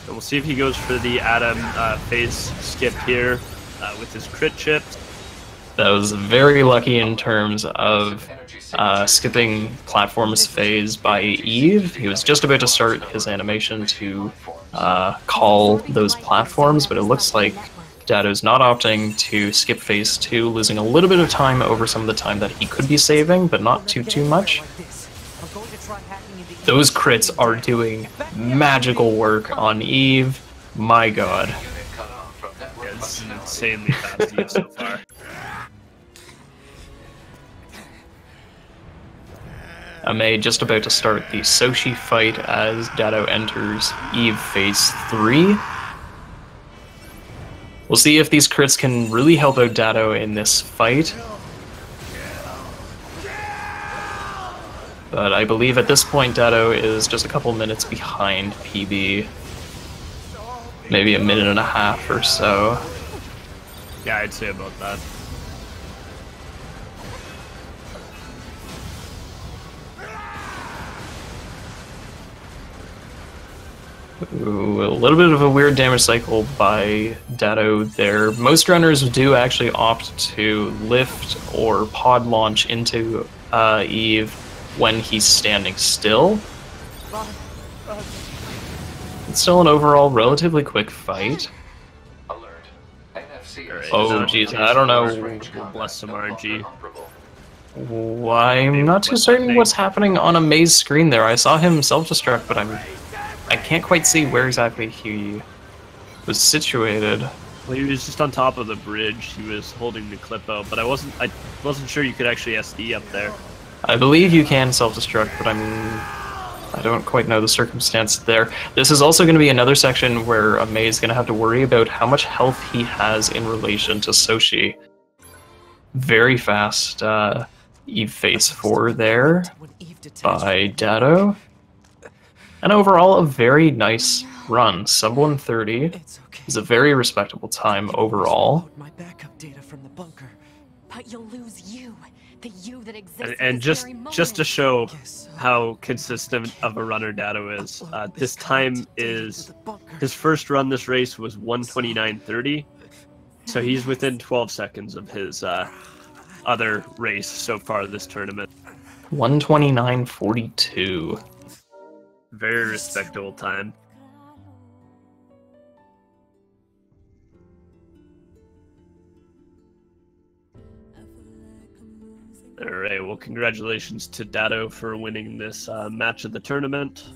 Speaker 1: And we'll see if he goes for the Adam phase skip here with his crit chip.
Speaker 3: That was very lucky in terms of skipping platforms phase by Eve. He was just about to start his animation to call those platforms, but it looks like Datto's not opting to skip phase 2, losing a little bit of time over some of the time that he could be saving, but not too much. Those crits are doing magical work on Eve. My god.
Speaker 1: It's insanely fast Eve so far.
Speaker 3: Amei just about to start the Soshi fight as Datto enters Eve Phase 3. We'll see if these crits can really help out Datto in this fight. But I believe at this point Datto is just a couple minutes behind PB. Maybe a minute and a half or so.
Speaker 1: Yeah, I'd say about that.
Speaker 3: Ooh, a little bit of a weird damage cycle by Datto there. Most runners do actually opt to lift or pod launch into Eve when he's standing still. It's still an overall relatively quick fight.
Speaker 6: Alert. NFC
Speaker 3: Oh jeez, I don't know.
Speaker 1: We'll bless some RNG.
Speaker 3: I'm not too certain what's happening on Amei's screen there. I saw him self-destruct, but I can't quite see where exactly he was situated.
Speaker 1: Well, he was just on top of the bridge. He was holding the clip out, but I wasn't sure you could actually SD up there.
Speaker 3: I believe you can self-destruct, but I don't quite know the circumstance there. This is also going to be another section where Amei is going to have to worry about how much health he has in relation to Soshi. Very fast Eve Phase 4 there by Datto. And overall, a very nice run. Sub 130 is a very respectable time overall.
Speaker 7: My backup data from the bunker.
Speaker 2: But you'll lose you, the you that exists.
Speaker 1: And just to show how consistent of a runner Datto is, this time is his first run. This race was 1:29:30, so he's within 12 seconds of his other race so far this tournament.
Speaker 3: 1:29:42.
Speaker 1: Very respectable time. Alright, well congratulations to Datto for winning this match of the tournament.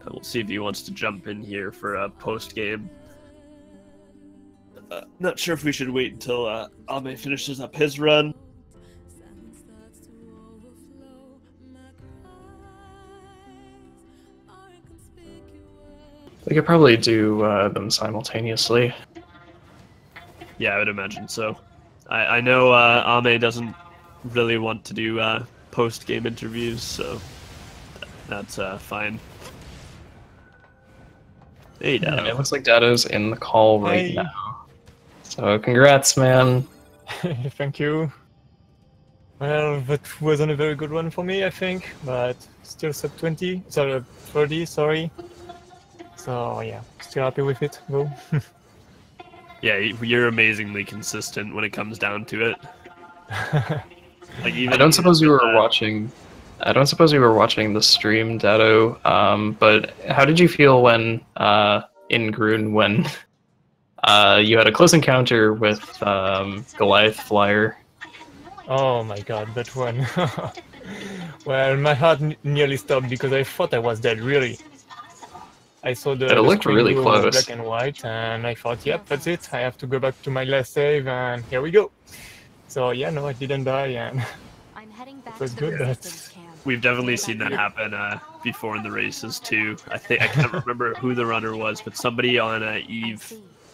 Speaker 1: We'll see if he wants to jump in here for a post-game. Not sure if we should wait until Amei finishes up his run.
Speaker 3: We could probably do them simultaneously.
Speaker 1: Yeah, I would imagine so. I know Amei doesn't really want to do post-game interviews, so that's fine. Hey, Datto.
Speaker 3: Yeah, it looks like Datto's in the call right now. So congrats, man.
Speaker 11: Thank you. Well, that wasn't a very good one for me, I think, but still sub 20, sorry, 30, sorry. So yeah, still happy with it, though.
Speaker 1: Yeah, you're amazingly consistent when it comes down to it. Like even
Speaker 3: I don't suppose you were watching. I don't suppose you were watching the stream, Datto. But how did you feel when in Grun when you had a close encounter with Goliath Flyer?
Speaker 11: Oh my god, that one. Well, my heart nearly stopped because I thought I was dead, really. I saw the
Speaker 3: looked
Speaker 11: screen
Speaker 3: really
Speaker 11: go
Speaker 3: close.
Speaker 11: black and white, and I thought, yep, that's it. I have to go back to my last save, and here we go. So yeah, no, I didn't die, and it was good. But
Speaker 1: we've definitely seen that happen before in the races too. I can't remember who the runner was, but somebody on Eve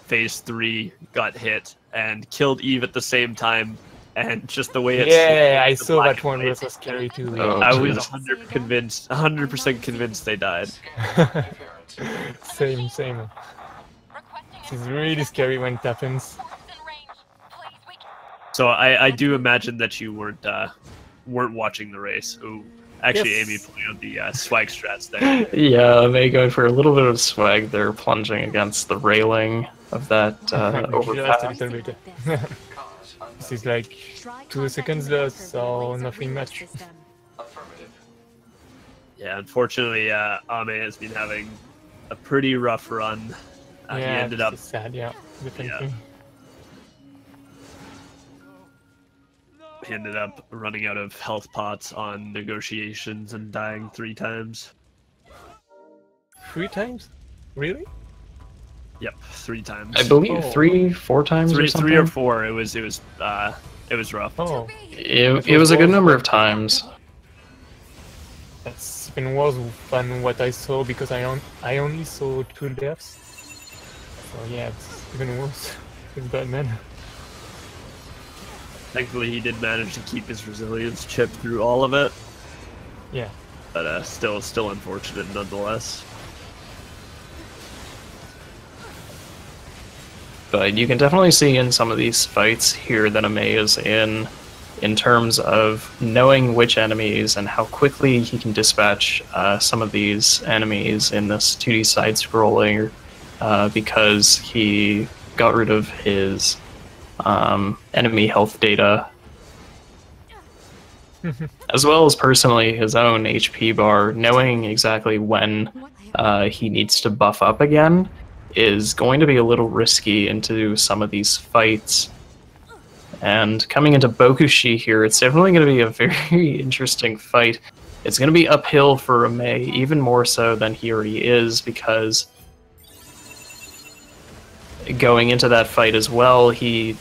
Speaker 1: Phase 3 got hit and killed Eve at the same time. And just the way it's
Speaker 11: I saw that one was so scary too.
Speaker 3: Oh,
Speaker 1: I was 100% convinced they died.
Speaker 11: Same. It's really scary when it happens.
Speaker 1: So I do imagine that you weren't watching the race. Ooh, actually,
Speaker 11: Yes.
Speaker 1: Amy pulling out the swag strats there.
Speaker 3: Yeah, they go for a little bit of swag. They're plunging against the railing of that
Speaker 11: Just a
Speaker 3: overpass.
Speaker 11: little bit. This is like 2 seconds left, so nothing much.
Speaker 1: Yeah, unfortunately, Amei has been having a pretty rough run. He ended up.
Speaker 11: This is sad, yeah, definitely.
Speaker 1: He ended up running out of health pots on negotiations and dying 3 times.
Speaker 11: 3 times? Really?
Speaker 1: Yep, 3 times.
Speaker 3: I believe 4 times or something.
Speaker 1: 3 or 4. It was rough.
Speaker 11: Oh,
Speaker 3: It was a good number of times.
Speaker 11: that's even worse than what I saw because I only saw 2 deaths. So yeah, it's even worse with Batman.
Speaker 1: Thankfully, he did manage to keep his resilience chip through all of it.
Speaker 11: Yeah.
Speaker 1: But still unfortunate nonetheless.
Speaker 3: But you can definitely see in some of these fights here that Amei is in terms of knowing which enemies and how quickly he can dispatch some of these enemies in this 2D side-scroller because he got rid of his enemy health data, as well as personally his own HP bar. Knowing exactly when he needs to buff up again is going to be a little risky into some of these fights. And coming into Bokushi here, it's definitely going to be a very interesting fight. It's going to be uphill for Amei, even more so than he already is, because going into that fight as well, he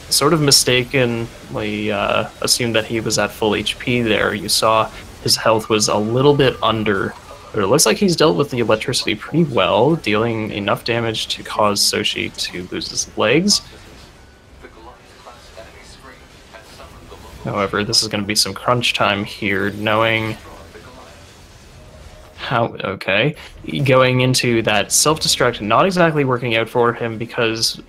Speaker 3: sort of mistakenly assumed that he was at full HP there. You saw his health was a little bit under, but it looks like he's dealt with the electricity pretty well, dealing enough damage to cause Soshi to lose his legs. However, this is going to be some crunch time here, knowing how... Okay. Going into that self-destruct, not exactly working out for him because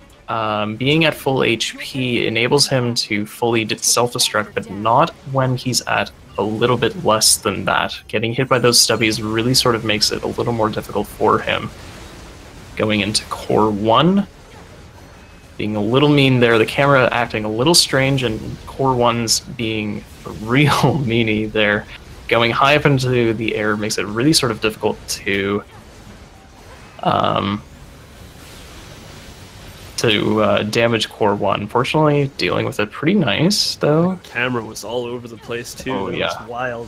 Speaker 3: being at full HP enables him to fully self-destruct, but not when he's at a little bit less than that. Getting hit by those stubbies really sort of makes it a little more difficult for him. Going into Core 1. Being a little mean there, the camera acting a little strange, and Core 1's being a real meanie there. Going high up into the air makes it really sort of difficult to damage Core 1. Fortunately, dealing with it pretty nice, though.
Speaker 1: The camera was all over the place, too.
Speaker 3: Oh,
Speaker 1: It
Speaker 3: yeah.
Speaker 1: was wild.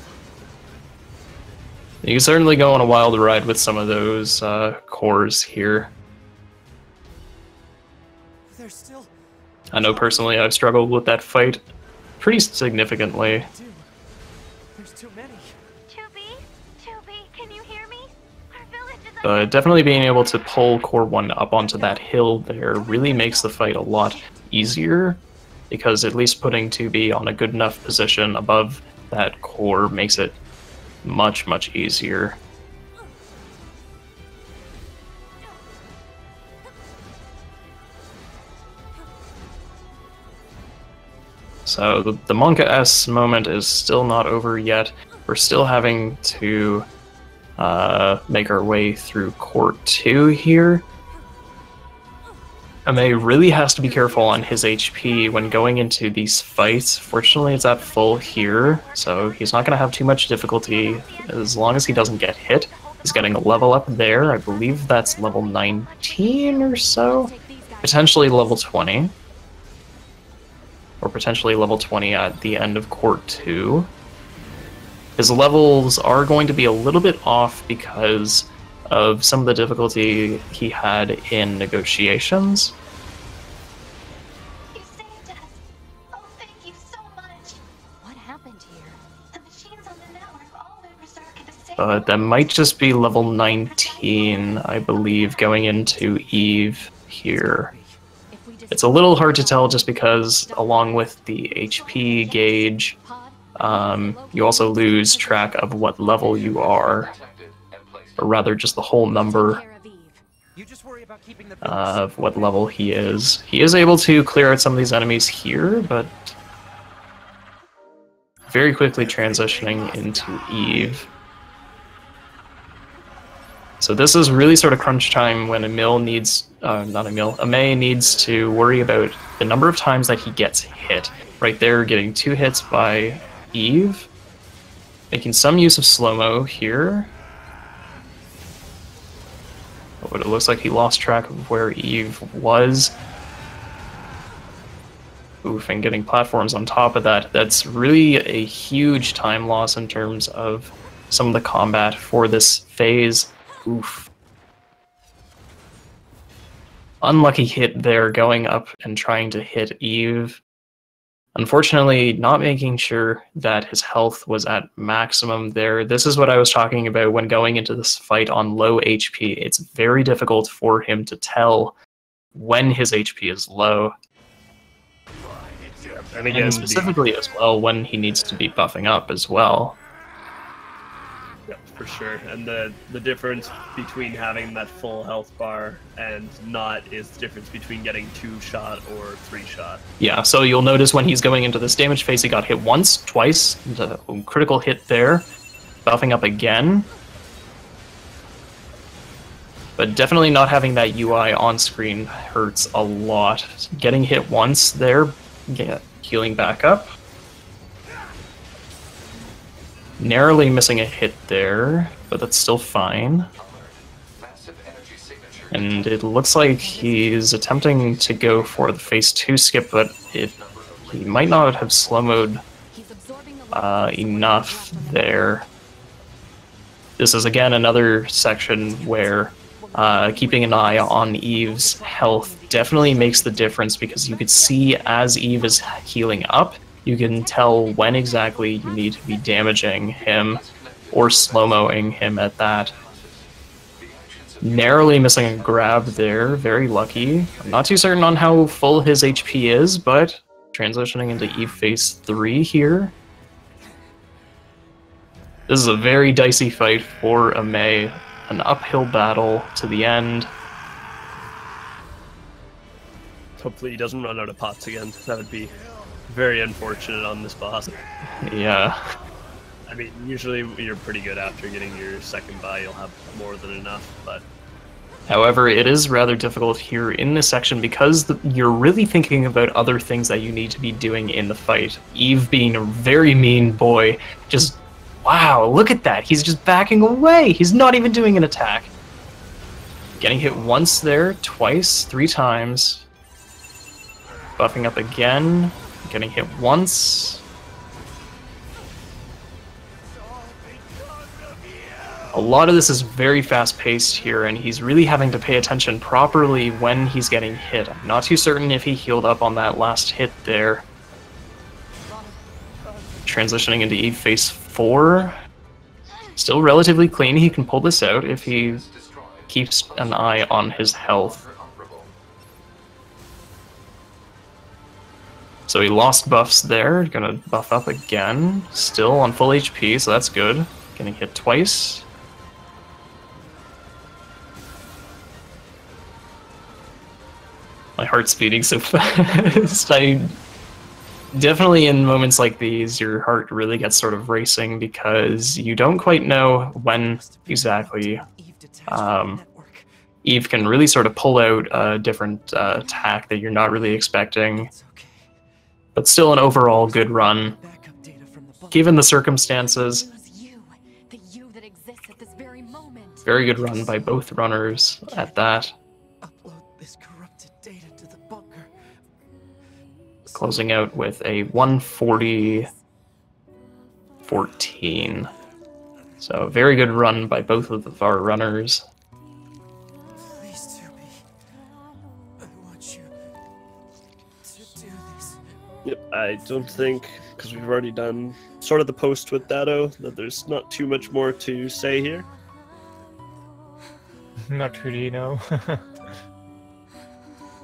Speaker 3: You can certainly go on a wild ride with some of those cores here.
Speaker 7: Still...
Speaker 3: I know personally I've struggled with that fight pretty significantly.
Speaker 7: There's too many.
Speaker 10: 2B, can you hear me? Our village is
Speaker 3: But definitely being able to pull Core 1 up onto that hill there really makes the fight a lot easier, because at least putting 2B on a good enough position above that core makes it much, much easier. So the Monka S moment is still not over yet. We're still having to make our way through Core 2 here. Amei really has to be careful on his HP when going into these fights. Fortunately, it's at full here, so he's not going to have too much difficulty as long as he doesn't get hit. He's getting a level up there. I believe that's level 19 or so. Potentially level 20. Or potentially level 20 at the end of Core 2. His levels are going to be a little bit off because of some of the difficulty he had in negotiations.
Speaker 8: You saved us. Oh, thank you so much.
Speaker 2: What happened here?
Speaker 8: The machines on the network all went berserk at the same
Speaker 3: But that might just be level 19, I believe, going into Eve here. It's a little hard to tell just because, along with the HP gauge, you also lose track of what level you are, or rather just the whole number of what level he is. He is able to clear out some of these enemies here, but very quickly transitioning into Eve. So this is really sort of crunch time when Amei needs to worry about the number of times that he gets hit. Right there, getting 2 hits by Eve. Making some use of slow-mo here. But it looks like he lost track of where Eve was. Oof, and getting platforms on top of that. That's really a huge time loss in terms of some of the combat for this phase. Oof. unlucky hit there going up and trying to hit Eve. Unfortunately, not making sure that his health was at maximum there. This is what I was talking about when going into this fight on low HP. It's very difficult for him to tell when his HP is low.
Speaker 1: And again,
Speaker 3: and specifically as well when he needs to be buffing up as well.
Speaker 1: Yep, for sure. And the difference between having that full health bar and not is the difference between getting 2-shot or 3-shot.
Speaker 3: Yeah, so you'll notice when he's going into this damage phase, he got hit once, twice, the critical hit there, buffing up again. But definitely not having that UI on screen hurts a lot. Getting hit once there, healing back up. Narrowly missing a hit there, but that's still fine. And it looks like he's attempting to go for the phase 2 skip, but he might not have slow-mode enough there. This is again another section where keeping an eye on Eve's health definitely makes the difference, because you could see as Eve is healing up, you can tell when exactly you need to be damaging him or slow-moing him at that. Narrowly missing a grab there, very lucky. I'm not too certain on how full his HP is, but transitioning into Eve phase 3 here. This is a very dicey fight for Amei, an uphill battle to the end.
Speaker 1: Hopefully he doesn't run out of pots again. That would be very unfortunate on this boss.
Speaker 3: Yeah.
Speaker 1: I mean, usually you're pretty good after getting your second buy, you'll have more than enough, but...
Speaker 3: However, it is rather difficult here in this section because you're really thinking about other things that you need to be doing in the fight. Eve being a very mean boy, just, wow, look at that, he's just backing away, he's not even doing an attack. Getting hit once there, twice, 3 times. Buffing up again. Getting hit once. A lot of this is very fast-paced here, and he's really having to pay attention properly when he's getting hit. I'm not too certain if he healed up on that last hit there. Transitioning into Eve phase 4. Still relatively clean, he can pull this out if he keeps an eye on his health. So he lost buffs there, gonna buff up again. Still on full HP, so that's good. Getting hit twice. My heart's beating so fast. Definitely in moments like these, your heart really gets sort of racing because you don't quite know when exactly Eve can really sort of pull out a different attack that you're not really expecting. But still an overall good run, given the circumstances. Very good run by both runners at that. Closing out with a 140-14. So very good run by both of our runners.
Speaker 1: Yep, I don't think, because we've already done sort of the post with Datto, that there's not too much more to say here.
Speaker 11: Not really, no.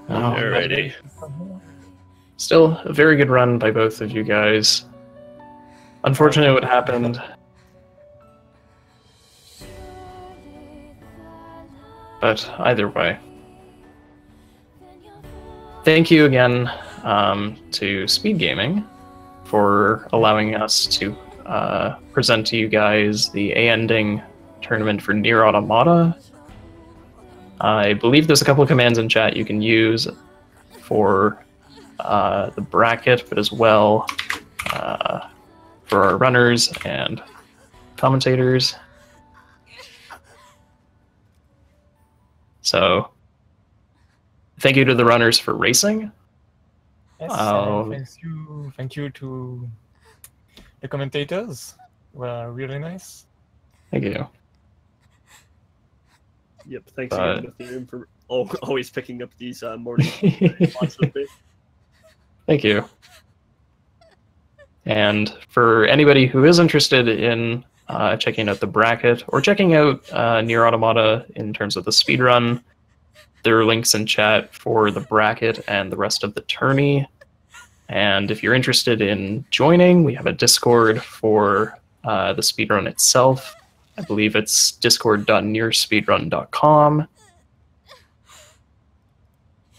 Speaker 1: Alrighty.
Speaker 3: Still a very good run by both of you guys. Unfortunate what happened. But either way. Thank you again to Speed Gaming for allowing us to present to you guys the A-Ending tournament for NieR Automata. I believe there's a couple of commands in chat you can use for the bracket, but as well for our runners and commentators. So, thank you to the runners for racing.
Speaker 11: Yes, thank you to the commentators. Were really nice.
Speaker 3: Thank you.
Speaker 1: Yep, thanks again with your always picking up these morning spots with me.
Speaker 3: Thank you. And for anybody who is interested in checking out the bracket or checking out NieR Automata in terms of the speedrun, there are links in chat for the bracket and the rest of the tourney. And if you're interested in joining, we have a Discord for the speedrun itself. I believe it's discord.nierspeedrun.com.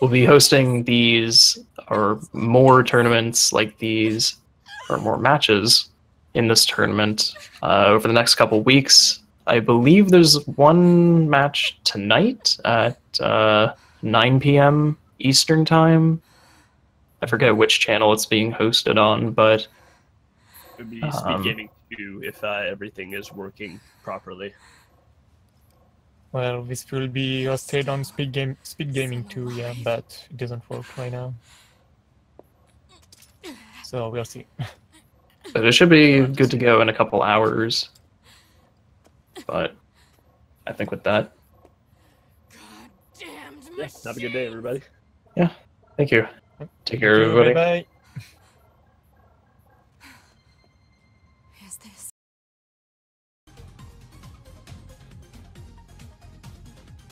Speaker 3: We'll be hosting these or more tournaments like these, or more matches in this tournament over the next couple weeks. I believe there's one match tonight at 9 p.m. Eastern Time. I forget which channel it's being hosted on, but
Speaker 1: It would be Speed Gaming 2 if everything is working properly.
Speaker 11: Well, this will be hosted on Speed Gaming 2, yeah, but it doesn't work right now. So we'll see.
Speaker 3: But it should be good to go in a couple hours. But I think with that.
Speaker 1: Yeah, have a good day, everybody.
Speaker 3: Yeah, thank you. Take care, everybody.
Speaker 11: Bye-bye.